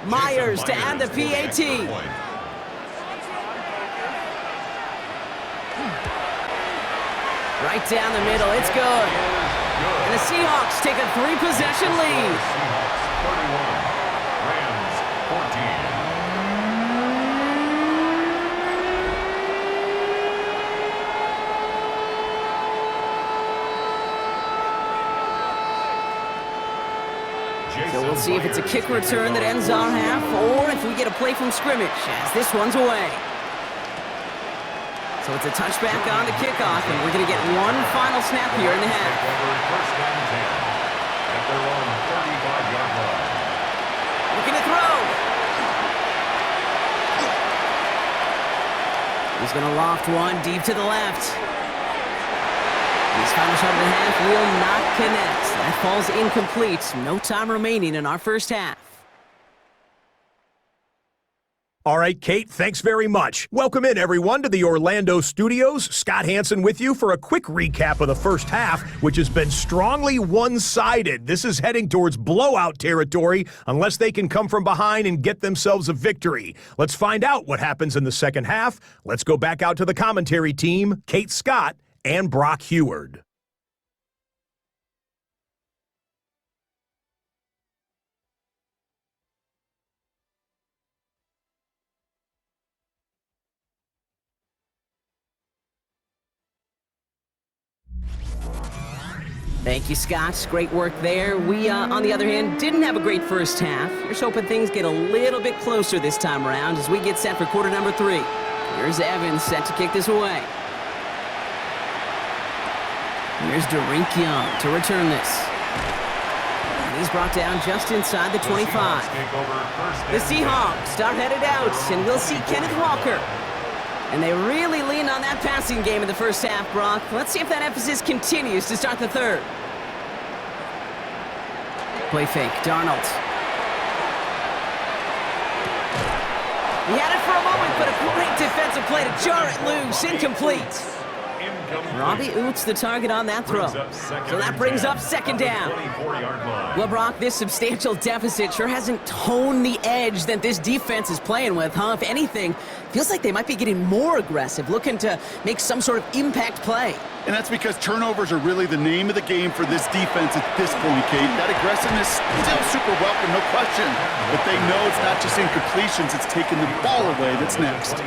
Myers to add the PAT. Right down the middle, it's good. And the Seahawks take a 3-possession lead. Seahawks 31, Rams 14. So we'll see if it's a kick return that ends our half, or if we get a play from scrimmage, as this one's away. So it's a touchback on the kickoff, and we're going to get one final snap here in the half. First and 10 at their own 35-yard line. Looking to throw. He's going to loft one deep to the left. His final shot of the half will not connect. That falls incomplete. No time remaining in our first half. All right, Kate, thanks very much. Welcome in, everyone, to the Orlando studios. Scott Hansen with you for a quick recap of the first half, which has been strongly one-sided. This is heading towards blowout territory unless they can come from behind and get themselves a victory. Let's find out what happens in the second half. Let's go back out to the commentary team, Kate Scott and Brock Heward. Thank you, Scott. Great work there. We, on the other hand, didn't have a great first half. Here's hoping things get a little bit closer this time around as we get set for quarter number 3. Here's Evans set to kick this away. Here's Derink Young to return this. And he's brought down just inside the 25. The Seahawks are headed out, and we'll see Kenneth Walker. And they really leaned on that passing game in the first half, Brock. Let's see if that emphasis continues to start the third. Play fake, Darnold. He had it for a moment, but a great defensive play to jar it loose. Incomplete. Robbie Oots the target on that throw. So that brings up second down. Well, Brock, this substantial deficit sure hasn't toned the edge that this defense is playing with, huh? If anything, feels like they might be getting more aggressive, looking to make some sort of impact play. And that's because turnovers are really the name of the game for this defense at this point, Kate. That aggressiveness still super welcome, no question. But they know it's not just incompletions, it's taking the ball away that's next.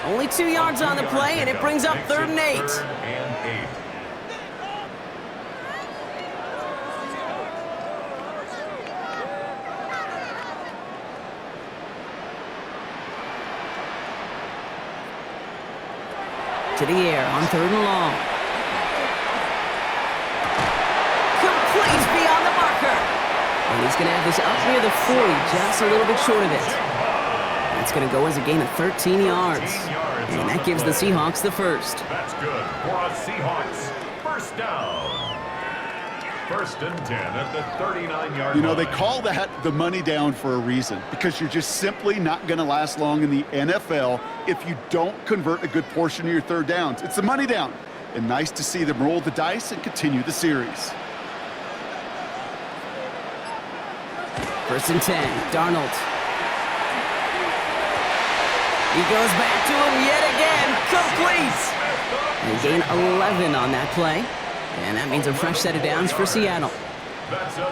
Only 2 yards on the play, and it brings up 3rd and 8. To the air on 3rd and long. Complete beyond the marker. And he's going to have this up near the 40, just a little bit short of it. That's going to go as a gain of 13 yards. And that gives the Seahawks the first. That's good for a Seahawks first down. 1st and 10 at the 39-yard line. You know, they call that the money down for a reason, because you're just simply not going to last long in the NFL if you don't convert a good portion of your third downs. It's the money down. And nice to see them roll the dice and continue the series. 1st and 10, Darnold. He goes back to him yet again, complete. And gain 11 on that play. And that means a fresh set of downs for Seattle.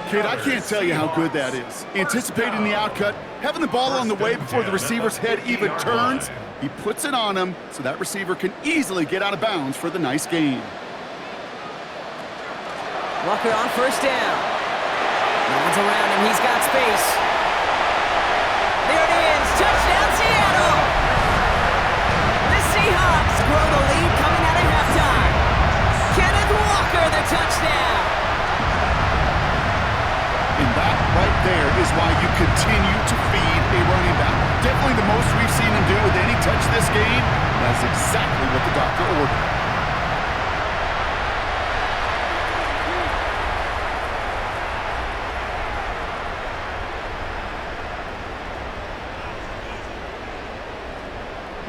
Kate, I can't tell you how good that is. Anticipating the outcut, having the ball on the way before the receiver's head even turns. He puts it on him so that receiver can easily get out of bounds for the nice gain. Walker on first down. No one's around him. He's got space. There it is. Touchdown, Seattle! The Seahawks grow the lead coming out of halftime. Kenneth Walker, the touchdown. And that right there is why you continue to feed a running back. Definitely the most we've seen him do with any touch this game. That's exactly what the doctor ordered.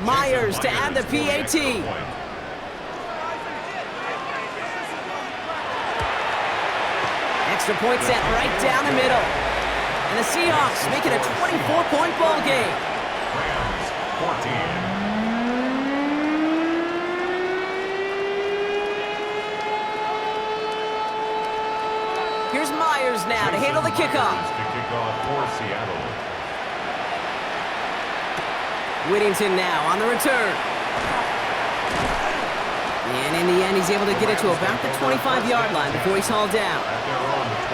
Myers to add the PAT. Extra point set right down the middle. And the Seahawks make it a 24-point ball game. Rams 14. Here's Myers now to handle the kickoff. To kick off for Seattle. Whittington now on the return. And in the end, he's able to get it to about the 25-yard line before he's hauled down.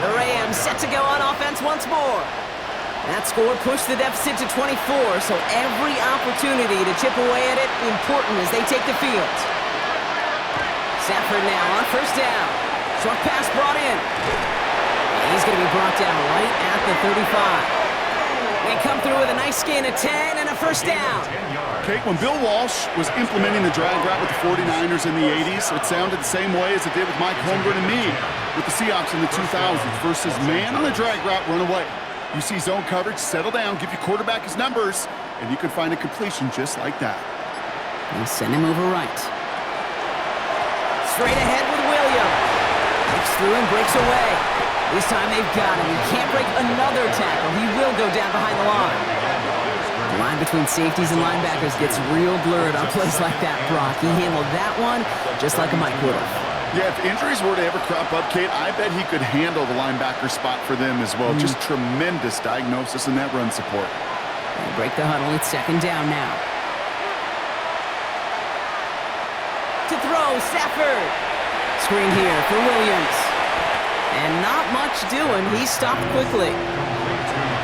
The Rams set to go on offense once more. That score pushed the deficit to 24, so every opportunity to chip away at it important as they take the field. Stafford now on first down. Short pass brought in. And he's going to be brought down right at the 35. They come through with a nice gain of 10 and a first down. Kate, when Bill Walsh was implementing the drag route with the 49ers in the 80s, it sounded the same way as it did with Mike Holmgren and me with the Seahawks in the 2000s versus man on the drag route, run away. You see zone coverage, settle down, give your quarterback his numbers, and you can find a completion just like that. And send him over right. Straight ahead with Williams. Breaks through and breaks away. This time they've got him. He can't break another tackle. He will go down behind the line. The line between safeties and linebackers gets real blurred on plays like that, Brock. He handled that one just like a Mike would have. Yeah, if injuries were to ever crop up, Kate, I bet he could handle the linebacker spot for them as well. Just tremendous diagnosis in that run support. They break the huddle. It's second down now. To throw, Stafford. Screen here for Williams. And not much doing. He stopped quickly.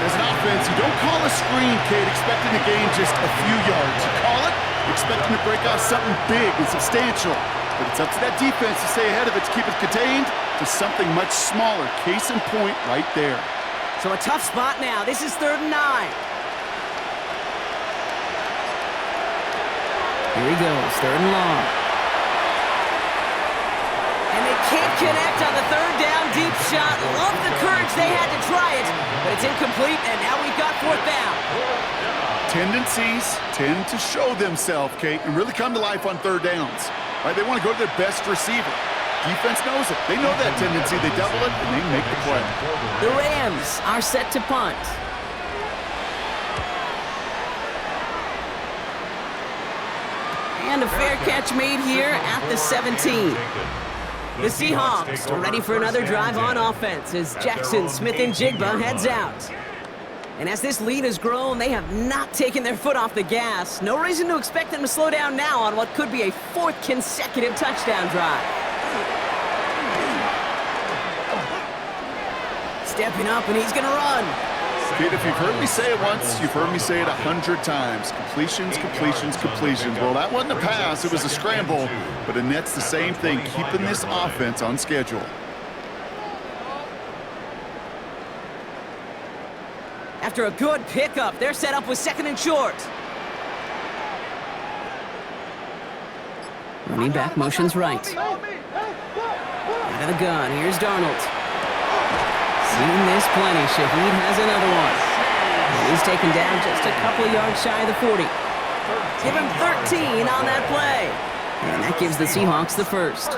As an offense, you don't call a screen, Kate, expecting to gain just a few yards. You call it expecting to break off something big and substantial. But it's up to that defense to stay ahead of it, to keep it contained to something much smaller. Case in point right there. So a tough spot now. This is 3rd and 9. Here he goes, 3rd and long. And they can't connect on the 3rd down deep shot. Love the courage they had to try it, but it's incomplete, and now we've got 4th down. Tendencies tend to show themselves, Kate, and really come to life on 3rd downs. Right? They want to go to their best receiver. Defense knows it. They know that tendency. They double it, and they make the play. The Rams are set to punt. And a fair catch made here at the 17. The Seahawks are ready for another drive on offense as Jackson, Smith, and Jigba heads out. And as this lead has grown, they have not taken their foot off the gas. No reason to expect them to slow down now on what could be a 4th consecutive touchdown drive. Stepping up, and he's going to run. Kate, if you've heard me say it once, you've heard me say it 100 times. Completions, completions, completions. Well, that wasn't a pass. It was a scramble. But it nets the same thing, keeping this offense on schedule. After a good pickup, they're set up with 2nd and short. Running back motions right. Out of the gun, here's Darnold. Seen this plenty. Shaheed has another one. And he's taken down just a couple of yards shy of the 40. Give him 13 on that play. And that gives the Seahawks the first.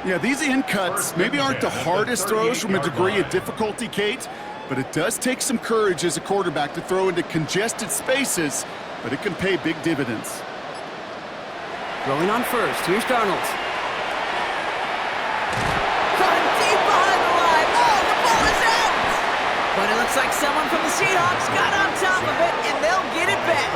Yeah, these in cuts maybe aren't the hardest throws from a degree of difficulty, Kate, but it does take some courage as a quarterback to throw into congested spaces, but it can pay big dividends. Throwing on first. Here's Darnold. it looks like someone from the Seahawks got on top of it, and they'll get it back.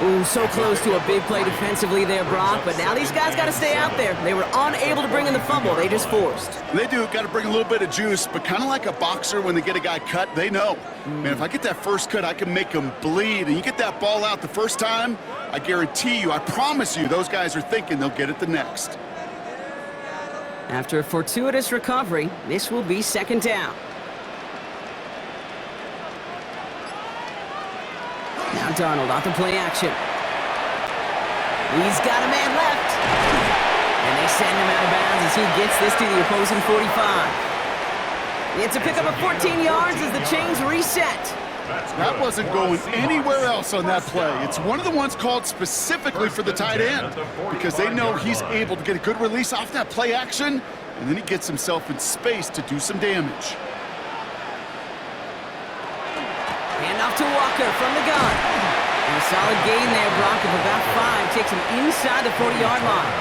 Ooh, so close to a big play defensively there, Brock, but now these guys got to stay out there. They were unable to bring in the fumble they just forced. They do, got to bring a little bit of juice, but kind of like a boxer when they get a guy cut, they know. Man, if I get that first cut, I can make him bleed, and you get that ball out the first time, I guarantee you, I promise you, those guys are thinking they'll get it the next. After a fortuitous recovery, this will be second down. Now Darnold off the play action. He's got a man left. And they send him out of bounds as he gets this to the opposing 45. It's a pickup of 14 yards as the chains reset. That wasn't going anywhere else on that play. It's one of the ones called specifically for the tight end because they know he's able to get a good release off that play action, and then he gets himself in space to do some damage. Handoff to Walker from the gun. And a solid gain there, Brock, of about 5. Takes him inside the 40-yard line.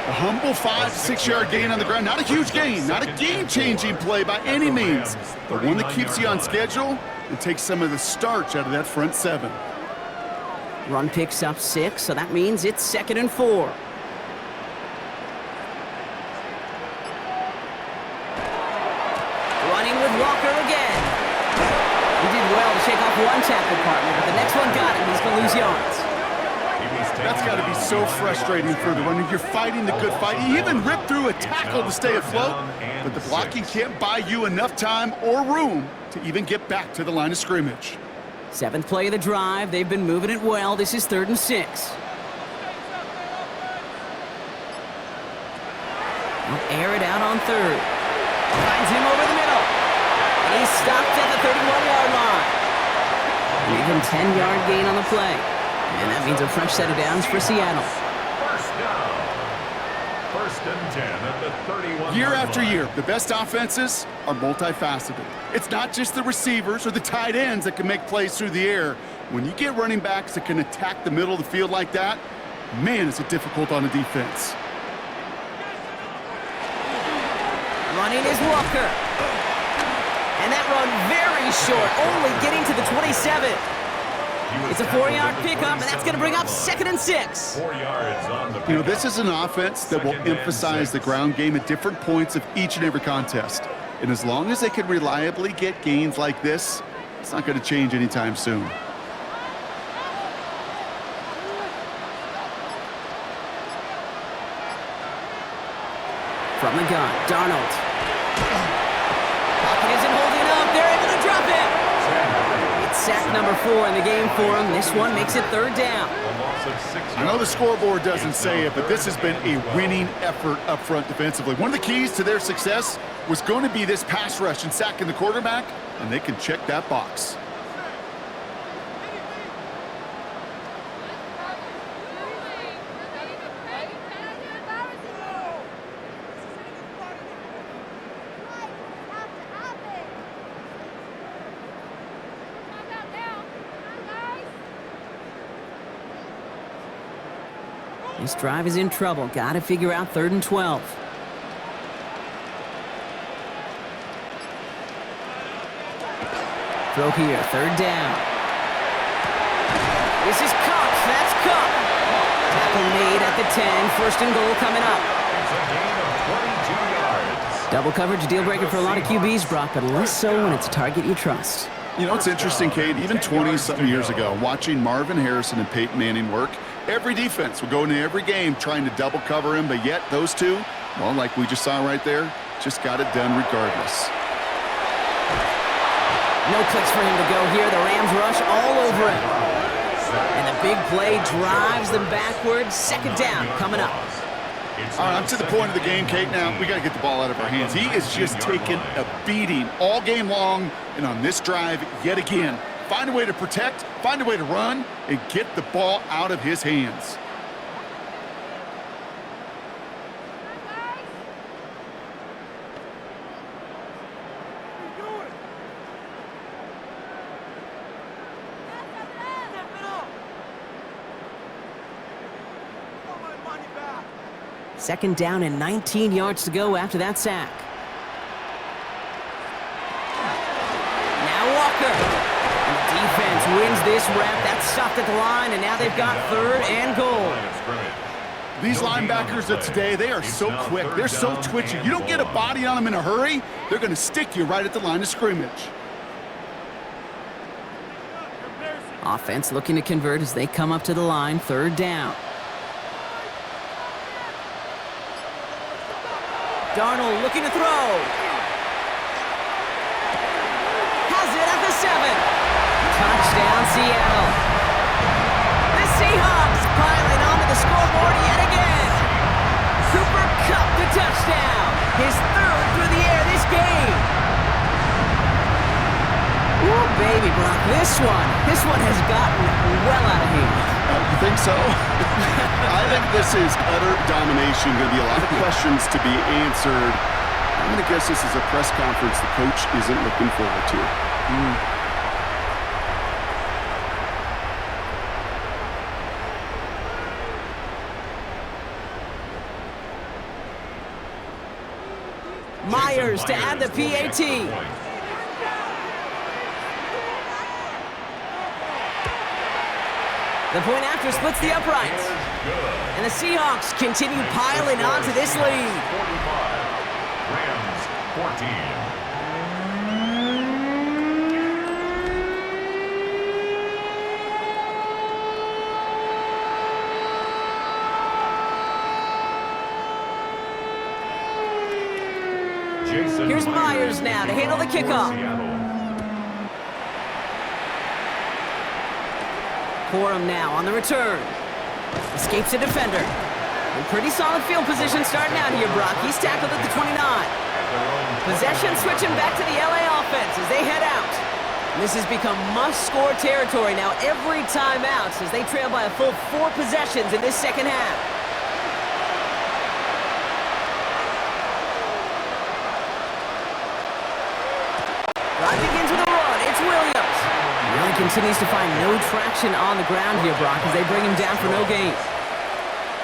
A humble 5 to 6 yard gain on the ground. Not a huge gain, not a game-changing play by any means, but one that keeps you on schedule and takes some of the starch out of that front 7. Run picks up 6, so that means it's 2nd and 4. Running with Walker again. He did well to shake off one tackle partner, but the next one got him. He's going to lose yards. That's got to be so frustrating for the runner. You're fighting the good fight. He even ripped through a tackle to stay afloat, but the blocking can't buy you enough time or room to even get back to the line of scrimmage. 7th play of the drive. They've been moving it well. This is 3rd and 6. They'll air it out on 3rd. Finds him over the middle. And he's stopped at the 31-yard line. Even 10-yard gain on the play. And that means a fresh set of downs for Seattle. First down. 1st and 10 at the 31. Year after year, the best offenses are multifaceted. It's not just the receivers or the tight ends that can make plays through the air. When you get running backs that can attack the middle of the field like that, man, is it difficult on a defense. Running is Walker. And that run very short, only getting to the 27. It's a 4-yard pickup, and that's going to bring up 2nd and 6. 4 yards on the pickup. You know, this is an offense that will emphasize the ground game at different points of each and every contest. And as long as they can reliably get gains like this, it's not going to change anytime soon. From the gun, Darnold. Pocket isn't holding up. They're able to drop it. It's sack number 4 in the game for him. This one makes it 3rd down. I know the scoreboard doesn't say it, but this has been a winning effort up front defensively. One of the keys to their success was going to be this pass rush and sacking the quarterback, and they can check that box. This drive is in trouble. Got to figure out 3rd and 12. Throw here, 3rd down. This is Cup. That's Cup. Tackle made at the 10. 1st and goal coming up. It's a gain of 22 yards. Double coverage, a deal breaker for a lot of QBs, Brock, but less so when it's a target you trust. You know, it's interesting, Kate, even 20-something years ago, watching Marvin Harrison and Peyton Manning work, every defense would go into every game trying to double cover him, but yet those two, well, like we just saw right there, just got it done regardless. No clicks for him to go here. The Rams rush all over him. And the big play drives them backwards. 2nd down coming up. All right, I'm to the point of the game, Kate, now. We got to get the ball out of our hands. He is just taking a beating all game long, and on this drive, yet again, find a way to protect, find a way to run, and get the ball out of his hands. Second down and 19 yards to go after that sack. wins this rep. That's stopped at the line, and now they've got 3rd and goal. These linebackers of today, they are so quick. They're so twitchy. You don't get a body on them in a hurry, they're going to stick you right at the line of scrimmage. Offense looking to convert as they come up to the line, 3rd down. Darnold looking to throw. Has it at the 7. Touchdown, Seattle. The Seahawks piling onto the scoreboard yet again. Cooper Kupp the touchdown. His 3rd through the air this game. Ooh, baby, Brock, this one has gotten well out of hand. You think so? I think this is utter domination. Going to be a lot of questions to be answered. I'm going to guess this is a press conference the coach isn't looking forward to. Myers to add the PAT. The point after splits the uprights. And the Seahawks continue piling onto this lead. 45. Rams 14. Here's Myers now to handle the kickoff. Corum now on the return. Escapes a defender. In pretty solid field position starting out here, Brock. He's tackled at the 29. Possession switching back to the LA offense as they head out. And this has become must-score territory now every time out as they trail by a full 4 possessions in this second half. Drive begins with a run. It's Williams. Really continues to find no traction on the ground here, Brock, as they bring him down for no gain.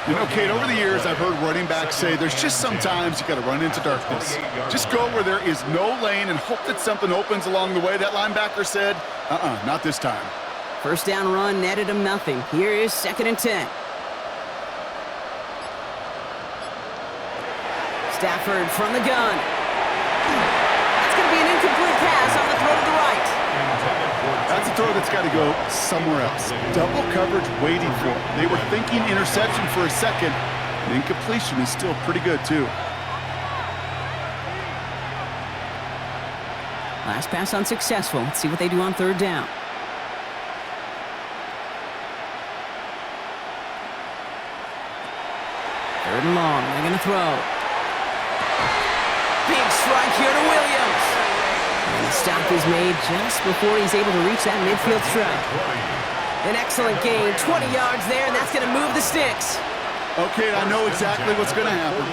You know, Kate, over the years, I've heard running backs say there's just sometimes you got to run into darkness. Just go where there is no lane and hope that something opens along the way. That linebacker said, not this time. First down run netted him nothing. Here is 2nd and 10. Stafford from the gun. That's going to be an incomplete pass on the throw to the right. That's a throw that's got to go somewhere else. Double coverage waiting for it. They were thinking interception for a second. And incompletion is still pretty good, too. Last pass unsuccessful. Let's see what they do on 3rd down. Third and long. They're going to throw. Big strike here to Williams. And the stop is made just before he's able to reach that midfield strike. An excellent gain. 20 yards there, and that's going to move the sticks. Okay, I know exactly what's going to happen.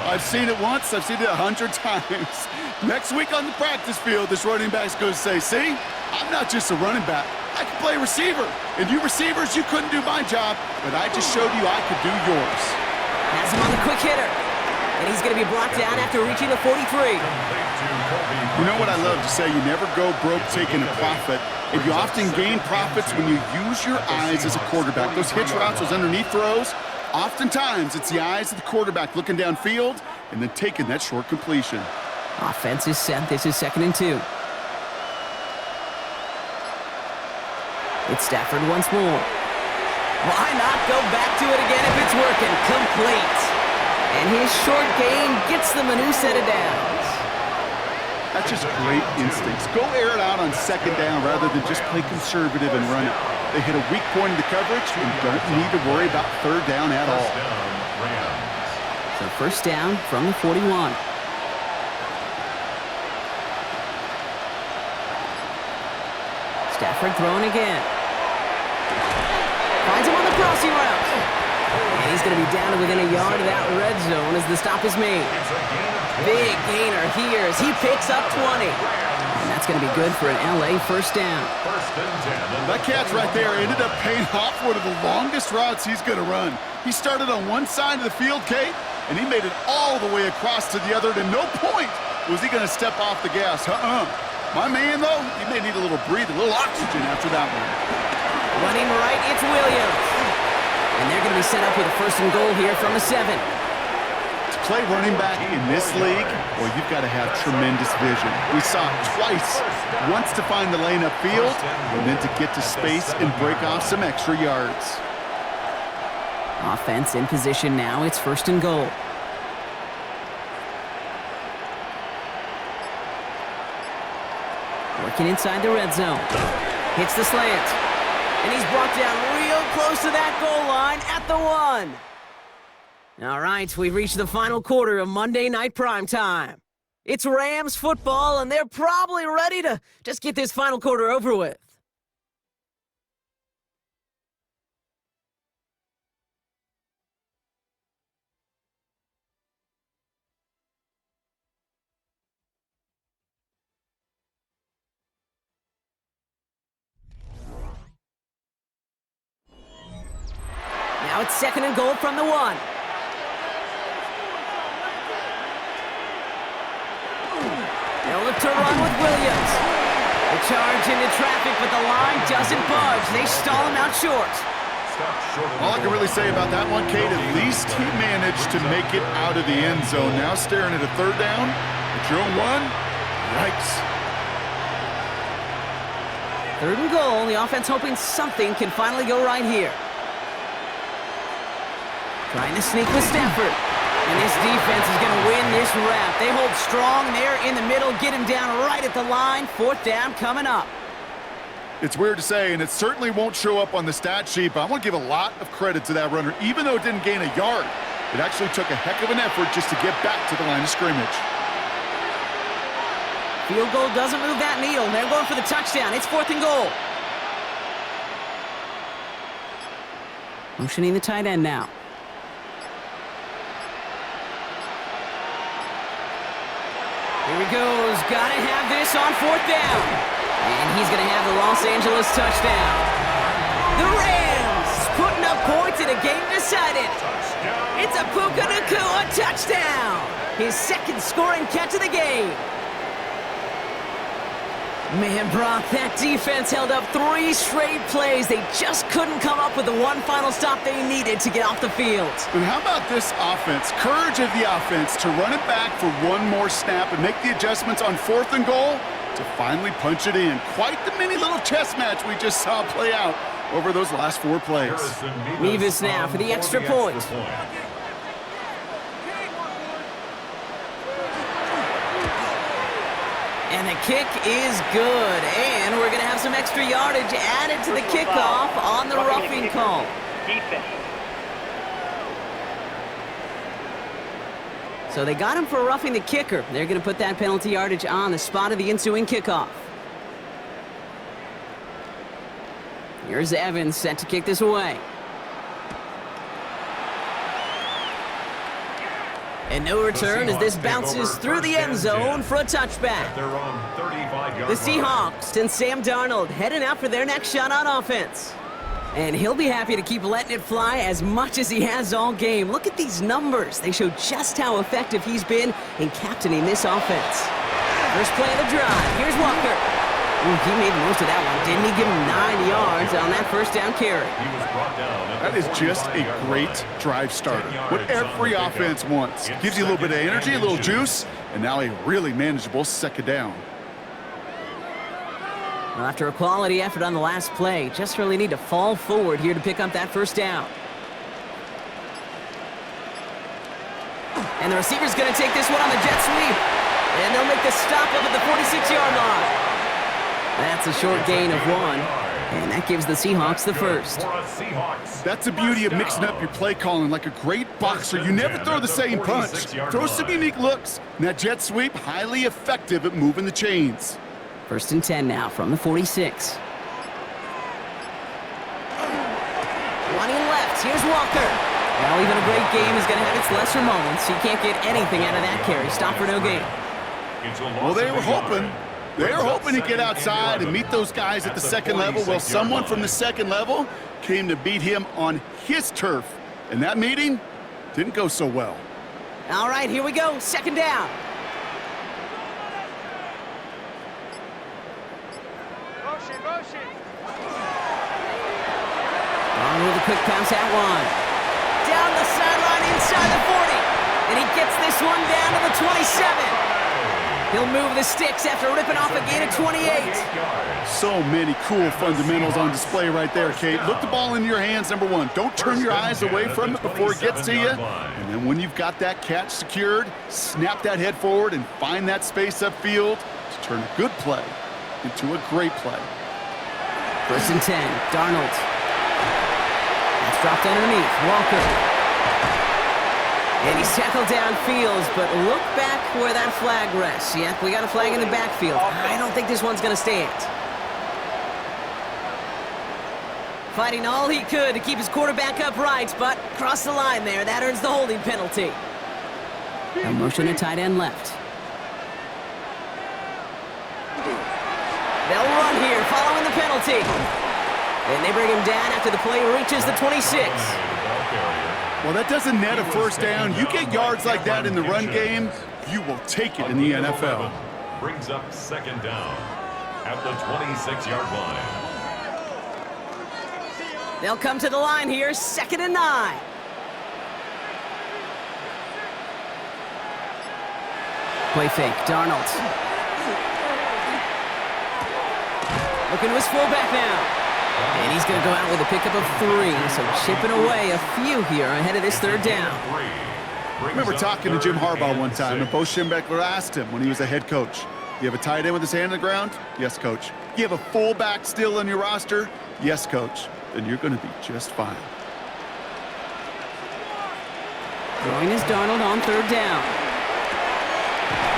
I've seen it once. I've seen it 100 times. Next week on the practice field, this running back's going to say, see, I'm not just a running back. I can play receiver. And you receivers, you couldn't do my job, but I just showed you I could do yours. Has him on the quick hitter. And he's going to be brought down after reaching the 43. You know what I love to say? You never go broke taking a profit. And you often gain profits when you use your eyes as a quarterback. Those hitch routes, those underneath throws, oftentimes it's the eyes of the quarterback looking downfield and then taking that short completion. Offense is set. This is 2nd and 2. It's Stafford once more. Why not go back to it again if it's working? Complete. And his short gain gets them a new set of downs. That's just great instincts. Go air it out on 2nd down rather than just play conservative and run it. They hit a weak point in the coverage and don't need to worry about 3rd down at all. So 1st down from the 41. Stafford throwing again. Finds him on the crossing route. And he's going to be down to within a yard of that red zone as the stop is made. Big gainer here as he picks up 20. And that's going to be good for an LA 1st down. That catch right there ended up paying off one of the longest routes he's going to run. He started on one side of the field, Kate, and he made it all the way across to the other. And at no point was he going to step off the gas. My man, though, he may need a little breather, a little oxygen after that one. Running right, it's Williams. And they're going to be set up with a 1st and goal here from the 7. To play running back in this league, well, you've got to have tremendous vision. We saw it twice. Once to find the lane upfield, and then to get to space and break off some extra yards. Offense in position now. It's 1st and goal. Working inside the red zone. Hits the slant. And he's brought down real close to that goal line at the 1. All right, we've reached the final quarter of Monday Night Primetime. It's Rams football, and they're probably ready to just get this final quarter over with. Now it's 2nd and goal from the 1. They'll look to run with Williams. The charge into traffic, but the line doesn't budge. They stall him out short. All I can really say about that one, Kate, at least he managed to make it out of the end zone. Now staring at a 3rd down. At your own 1. Yikes. 3rd and goal. The offense hoping something can finally go right here. Trying to sneak with Stafford. And this defense is going to win this rep. They hold strong there in the middle, get him down right at the line. 4th down coming up. It's weird to say, and it certainly won't show up on the stat sheet, but I want to give a lot of credit to that runner. Even though it didn't gain a yard, it actually took a heck of an effort just to get back to the line of scrimmage. Field goal doesn't move that needle. They're going for the touchdown. It's 4th and goal. Motioning the tight end now. Here he goes. Gotta have this on 4th down. And he's gonna have the Los Angeles touchdown. The Rams putting up points in a game decided. It's a Puka Nacua touchdown. His 2nd scoring catch of the game. Man, Brock, that defense held up 3 straight plays. They just couldn't come up with the one final stop they needed to get off the field. And how about this offense? Courage of the offense to run it back for one more snap and make the adjustments on 4th and goal to finally punch it in. Quite the mini little chess match we just saw play out over those last 4 plays. Mevis now for the extra point. And the kick is good. And we're going to have some extra yardage added to the kickoff on the roughing call. So they got him for roughing the kicker. They're going to put that penalty yardage on the spot of the ensuing kickoff. Here's Evans set to kick this away. And no return as this bounces through the end zone for a touchback. The Seahawks and Sam Darnold heading out for their next shot on offense. And he'll be happy to keep letting it fly as much as he has all game. Look at these numbers. They show just how effective he's been in captaining this offense. First play of the drive. Here's Walker. Ooh, he made the most of that one. Didn't he give him 9 yards on that first down carry? That is just a great drive starter. What every offense wants. Gives you a little bit of energy, a little juice, and now a really manageable 2nd down. Well, after a quality effort on the last play, just really need to fall forward here to pick up that first down. And the receiver's going to take this one on the jet sweep. And they'll make the stop up at the 46-yard line. That's a short gain of 1, and that gives the Seahawks the first. That's the beauty of mixing up your play calling. Like a great boxer, you never throw the same punch. Throw some unique looks. And that jet sweep, highly effective at moving the chains. 1st and 10 now from the 46. Running left, here's Walker. Well, even a great game is going to have its lesser moments. He can't get anything out of that carry. Stop for no gain. Well, they were hoping. They're hoping to get outside and meet those guys at the 2nd level. Well, someone from the 2nd level came to beat him on his turf. And that meeting didn't go so well. All right, here we go. 2nd down. On with a quick pass out wide. Down the sideline inside the 40. And he gets this one down to the 27. He'll move the sticks after ripping off a gain of 28. So many cool fundamentals on display right there, Kate. Look the ball in your hands, number one. Don't turn your eyes away from it before it gets to you. And then when you've got that catch secured, snap that head forward and find that space upfield to turn a good play into a great play. 1st and 10, Darnold. That's dropped underneath, Walker. And he's tackled downfield, but look back where that flag rests. Yep, we got a flag in the backfield. I don't think this one's going to stand. Fighting all he could to keep his quarterback upright, but crossed the line there. That earns the holding penalty. A motion to tight end left. They'll run here following the penalty. And they bring him down after the play reaches the 26. Well, that doesn't net a first down. You get yards like that in the run game, you will take it in the NFL. Brings up 2nd down at the 26-yard line. They'll come to the line here, 2nd and 9. Play fake, Darnold. Looking to his fullback now. And he's going to go out with a pickup of 3, so chipping away a few here ahead of this 3rd down. I remember talking to Jim Harbaugh one time, and Bo Schembechler asked him when he was a head coach, you have a tight end with his hand on the ground? Yes, coach. You have a fullback still on your roster? Yes, coach. Then you're going to be just fine. Throwing is Darnold on 3rd down.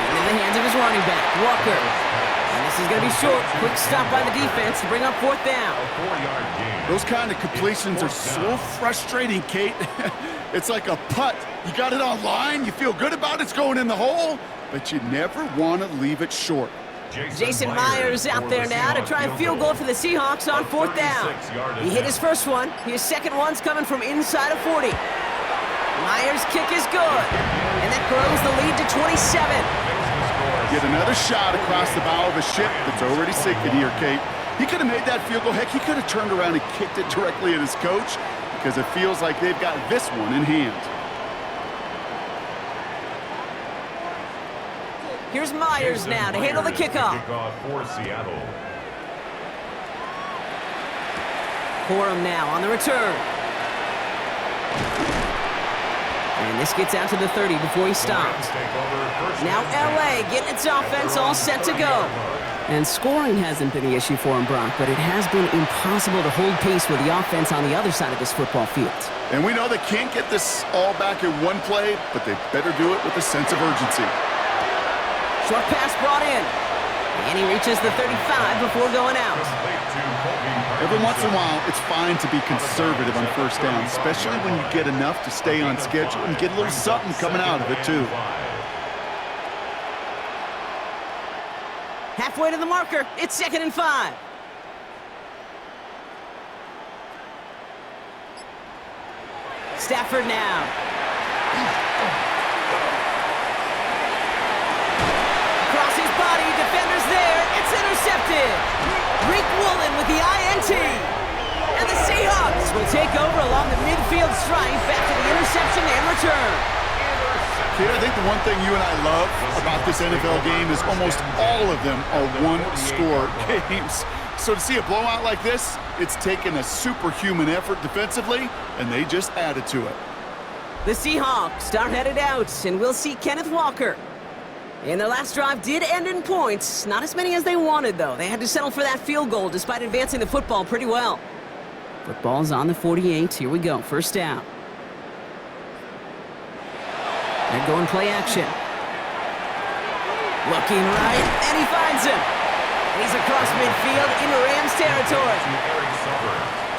Into the hands of his running back, Walker. And this is going to be short. Quick stop by the defense to bring up 4th down. Those kind of completions are so frustrating, Kate. It's like a putt. You got it on line, you feel good about it's going in the hole, but you never want to leave it short. Jason Myers out there now to try a field goal for the Seahawks on 4th down. He hit his first one. His second one's coming from inside of 40. Myers' kick is good. And that grows the lead to 27. Get another shot across the bow of a ship that's already sinking here, Kate. He could have made that field goal. Heck, he could have turned around and kicked it directly at his coach because it feels like they've got this one in hand. Here's Myers now to handle the kickoff. For Seattle. Corum now on the return. And this gets out to the 30 before he stops. Now LA getting its offense all set to go. And scoring hasn't been the issue for him, Brock, but it has been impossible to hold pace with the offense on the other side of this football field. And we know they can't get this all back in one play, but they better do it with a sense of urgency. Short pass brought in. And he reaches the 35 before going out. Every once in a while, it's fine to be conservative on 1st down, especially when you get enough to stay on schedule and get a little something coming out of it, too. Halfway to the marker, it's 2nd and 5. Stafford now. Across his body, defenders there, it's intercepted. Rick Woolen with the INT. And the Seahawks will take over along the midfield stripe after the interception and return. Kate, I think the one thing you and I love about this NFL game is almost all of them are one-score games. So to see a blowout like this, it's taken a superhuman effort defensively, and they just added to it. The Seahawks are headed out, and we'll see Kenneth Walker. And their last drive did end in points. Not as many as they wanted, though. They had to settle for that field goal despite advancing the football pretty well. Football's on the 48. Here we go. 1st down. They're going play action. Looking right, and he finds him. And he's across midfield into Rams territory.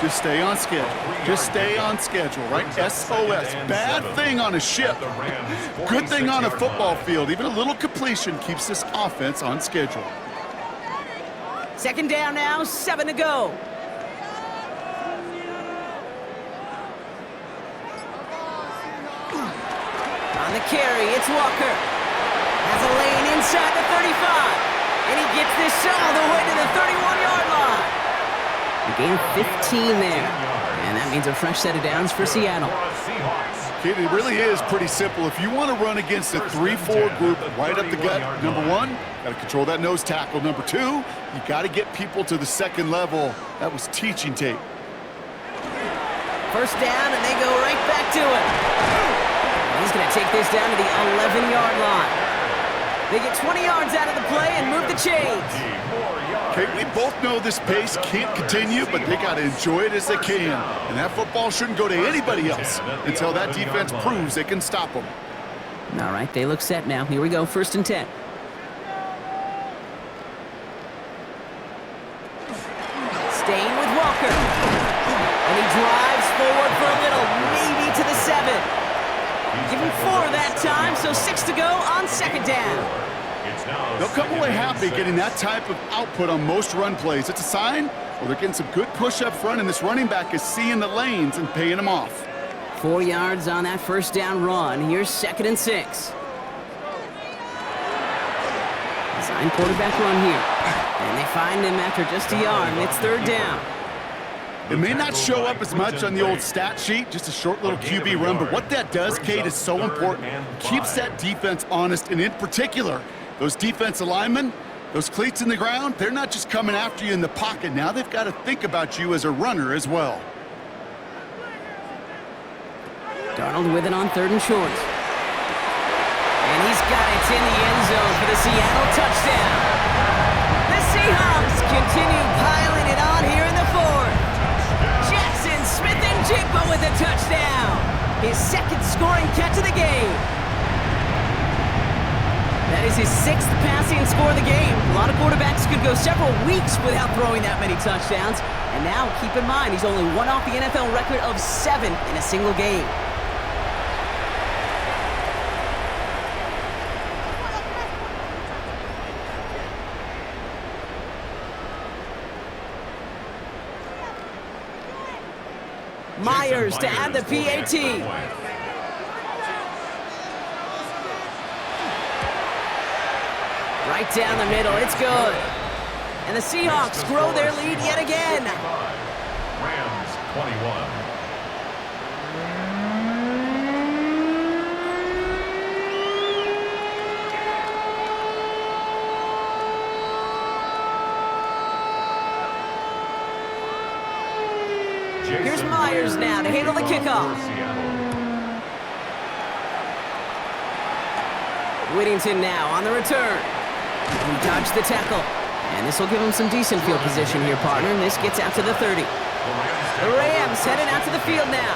Just stay on schedule. Just stay on schedule, right? SOS. Bad thing on a ship. Good thing on a football field. Even a little completion keeps this offense on schedule. 2nd down now, 7 to go. On the carry, it's Walker. Has a lane inside the 35. And he gets this all the way to the 31-yard line. Gain of 15 there. And that means a fresh set of downs for Seattle. Kid, it really is pretty simple. If you want to run against a 3-4 group right up the gut, number one, got to control that nose tackle. Number two, you got to get people to the second level. That was teaching tape. First down, and they go right back to it. He's going to take this down to the 11-yard line. They get 20 yards out of the play and move the chains. Okay, we both know this pace can't continue, but they got to enjoy it as they can. And that football shouldn't go to anybody else until that defense proves they can stop them. All right, they look set now. Here we go, 1st and 10. Staying with Walker. And he drives forward for a little, maybe to the 7. Give him 4 that time, so 6 to go on 2nd down. They'll come away happy getting that type of output on most run plays. It's a sign, well, they're getting some good push up front, and this running back is seeing the lanes and paying them off. 4 yards on that 1st down run. Here's 2nd and 6. Design quarterback run here. And they find him after just a yard, and it's 3rd down. It may not show up as much on the old stat sheet, just a short little QB run, but what that does, Kate, is so important. Keeps that defense honest, and in particular, those defensive linemen, those cleats in the ground, they're not just coming after you in the pocket. Now they've got to think about you as a runner as well. Darnold with it on 3rd and short. And he's got it in the end zone for the Seattle touchdown. The Seahawks continue piling it on here in the 4th. Jackson Smith-Njigba with a touchdown. His 2nd scoring catch of the game. That is his 6th passing score of the game. A lot of quarterbacks could go several weeks without throwing that many touchdowns. And now, keep in mind, he's only one off the NFL record of 7 in a single game. Myers to add the PAT. Right down the middle, it's good. And the Seahawks grow their lead yet again. Rams 21. Here's Myers now to handle the kickoff. Whittington now on the return. He dodged the tackle. And this will give him some decent field position here, partner. And this gets out to the 30. The Rams heading out to the field now.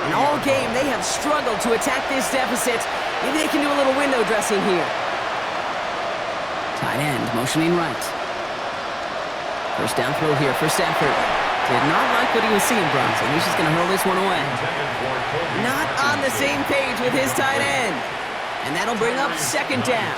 And all game, they have struggled to attack this deficit. Maybe they can do a little window dressing here. Tight end motioning right. First down throw here for Stafford. Did not like what he was seeing, Bronson. He's just going to hurl this one away. Not on the same page with his tight end. And that'll bring up 2nd down.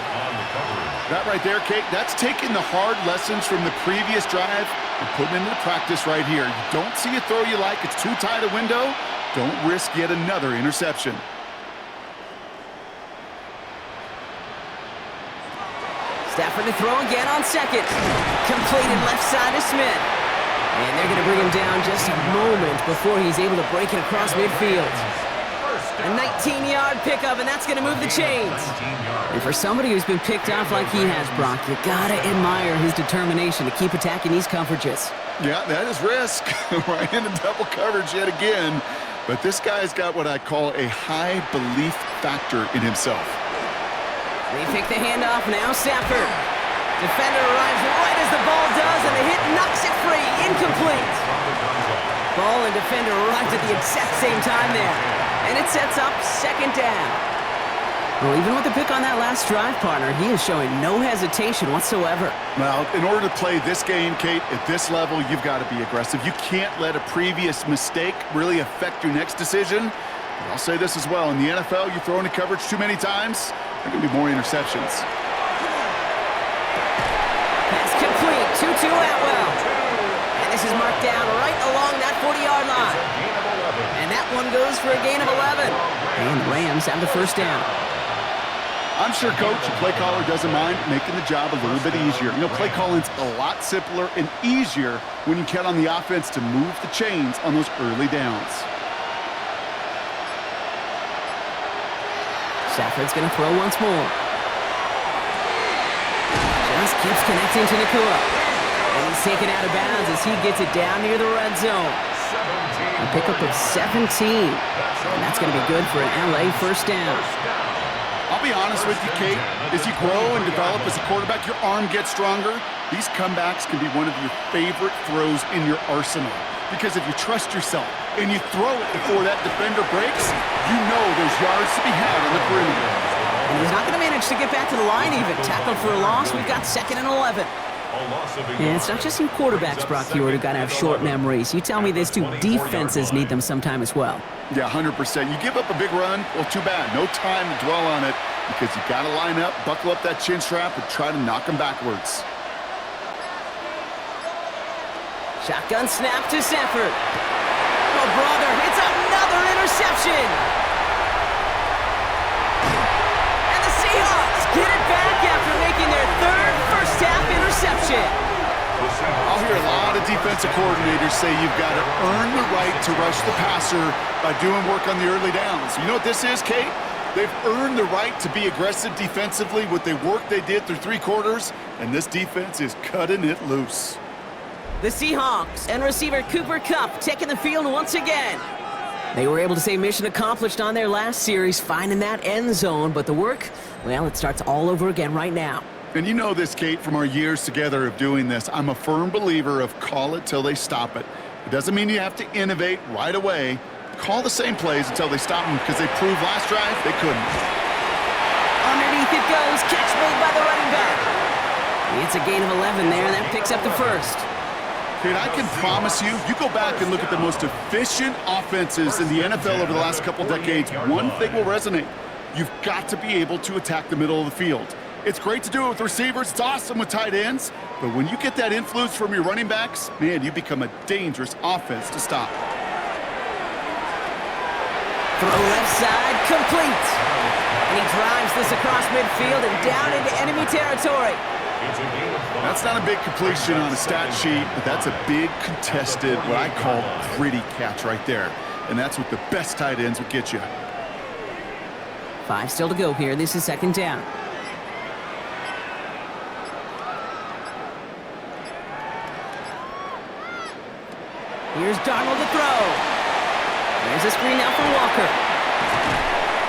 That right there, Kate, that's taking the hard lessons from the previous drive and putting it into practice right here. You don't see a throw you like, it's too tight a window, don't risk yet another interception. Stafford to throw again on 2nd. Completed left side to Smith. And they're going to bring him down just a moment before he's able to break it across midfield. A 19-yard pickup, and that's going to move the chains. And for somebody who's been picked off like he has, Brock, you got to admire his determination to keep attacking these coverages. Yeah, that is risk. Right into double coverage yet again. But this guy's got what I call a high belief factor in himself. They pick the handoff now, Stafford. Defender arrives right as the ball does, and the hit knocks it free. Incomplete. Ball and defender arrived at the exact same time there. And it sets up 2nd down. Well, even with the pick on that last drive, partner, he is showing no hesitation whatsoever. Well, in order to play this game, Kate, at this level, you've got to be aggressive. You can't let a previous mistake really affect your next decision. But I'll say this as well. In the NFL, you throw into coverage too many times, there can be more interceptions. Pass complete. 2-2 Atwell. And this is marked down right along that 40-yard line. And that one goes for a gain of 11. And the Rams have the 1st down. I'm sure coach, the play caller doesn't mind making the job a little bit easier. You know, play calling's a lot simpler and easier when you count on the offense to move the chains on those early downs. Stafford's going to throw once more. Just keeps connecting to Nakua. And he's taken out of bounds as he gets it down near the red zone. A pickup of 17. And that's going to be good for an LA first down. I'll be honest with you, Kate. As you grow and develop as a quarterback, your arm gets stronger. These comebacks can be one of your favorite throws in your arsenal. Because if you trust yourself and you throw it before that defender breaks, you know there's yards to be had on the perimeter. And he's not going to manage to get back to the line even. Tackled for a loss. We've got 2nd and 11. And it's not just you quarterbacks, Brock Hewitt, who got to have short memories. You tell me these two defenses need them sometime as well. Yeah, 100%. You give up a big run, well, too bad. No time to dwell on it because you got to line up, buckle up that chin strap, and try to knock them backwards. Shotgun snap to Stafford. Oh, brother, it's another interception. And the Seahawks get it back after making their 3rd first-half interception. I'll hear a lot of defensive coordinators say you've got to earn the right to rush the passer by doing work on the early downs. You know what this is, Kate? They've earned the right to be aggressive defensively with the work they did through 3 quarters, and this defense is cutting it loose. The Seahawks and receiver Cooper Kupp taking the field once again. They were able to say mission accomplished on their last series, finding that end zone, but the work, well, it starts all over again right now. And you know this, Kate, from our years together of doing this. I'm a firm believer of call it till they stop it. It doesn't mean you have to innovate right away. Call the same plays until they stop them because they proved last drive they couldn't. Underneath it goes, catch made by the running back. It's a gain of 11 there, and that picks up the first. Kate, I can promise you, you go back and look at the most efficient offenses in the NFL over the last couple decades, one thing will resonate. You've got to be able to attack the middle of the field. It's great to do it with receivers. It's awesome with tight ends. But when you get that influence from your running backs, man, you become a dangerous offense to stop. Throw left side, complete. And he drives this across midfield and down into enemy territory. That's not a big completion on a stat sheet, but that's a big contested, what I call gritty catch right there. And that's what the best tight ends would get you. 5 still to go here. This is 2nd down. Here's Darnold to throw. There's a screen now for Walker.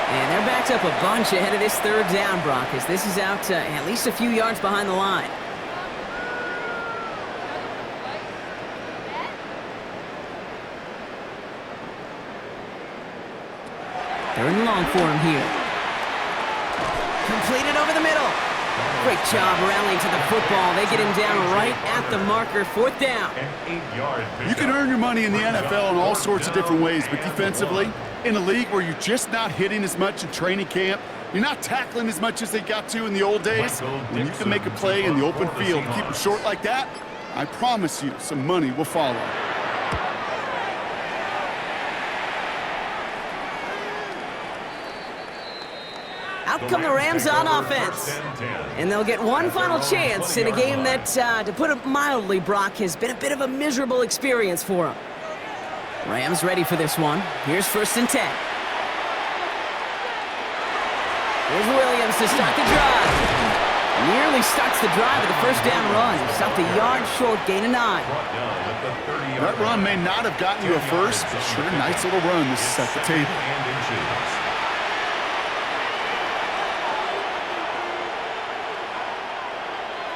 And they're backed up a bunch ahead of this 3rd down, Brock, as this is out at least a few yards behind the line. Third and long for him here. Completed over the middle. Great job rallying to the football. They get him down right at the marker. 4th down. You can earn your money in the NFL in all sorts of different ways, but defensively, in a league where you're just not hitting as much in training camp, you're not tackling as much as they got to in the old days, when you can make a play in the open field and keep them short like that, I promise you some money will follow. Out come the Rams on offense. And they'll get one final chance in a game that, to put it mildly, Brock, has been a bit of a miserable experience for them. Rams ready for this one. Here's 1st and 10. Here's Williams to start the drive. Nearly starts the drive with a 1st down run. Stopped a yard short, gain of 9. That run may not have gotten you a first, but sure, nice little run to set the table.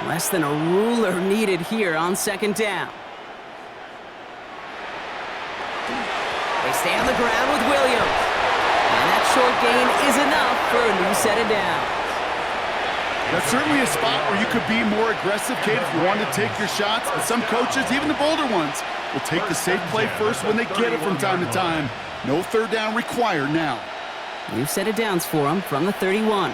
Less than a ruler needed here on 2nd down. They stay on the ground with Williams. And that short gain is enough for a new set of downs. That's certainly a spot where you could be more aggressive, Kate, if you wanted to take your shots. But some coaches, even the bolder ones, will take the safe play first when they get it from time to time. No 3rd down required now. New set of downs for them from the 31.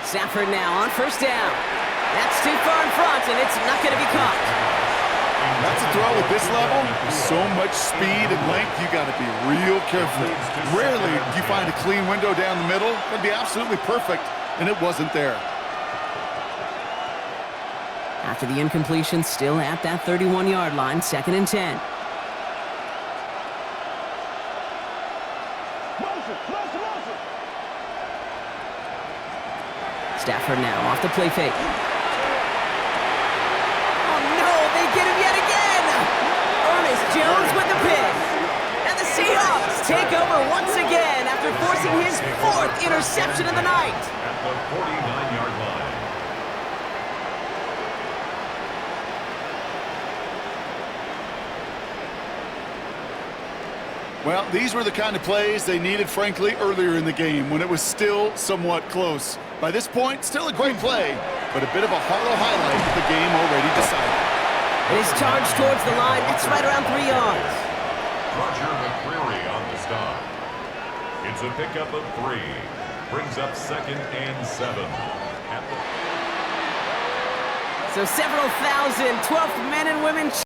Stafford now on 1st down. That's too far in front, and it's not going to be caught. That's a throw at this level. With so much speed and length, you got to be real careful. Rarely do you find a clean window down the middle. That'd be absolutely perfect, and it wasn't there. After the incompletion, still at that 31-yard line, 2nd and 10. Stafford now off the play fake. Oh no, they get him yet again! Ernest Jones with the pick. And the Seahawks take over once again after forcing his 4th interception of the night. At the 49-yard line. Well, these were the kind of plays they needed, frankly, earlier in the game when it was still somewhat close. By this point, still a great play, but a bit of a hollow highlight with the game already decided. And his charge towards the line, it's right around 3 yards. Roger McCreary on the stop. It's a pickup of 3. Brings up 2nd and 7. So several thousand 12th men and women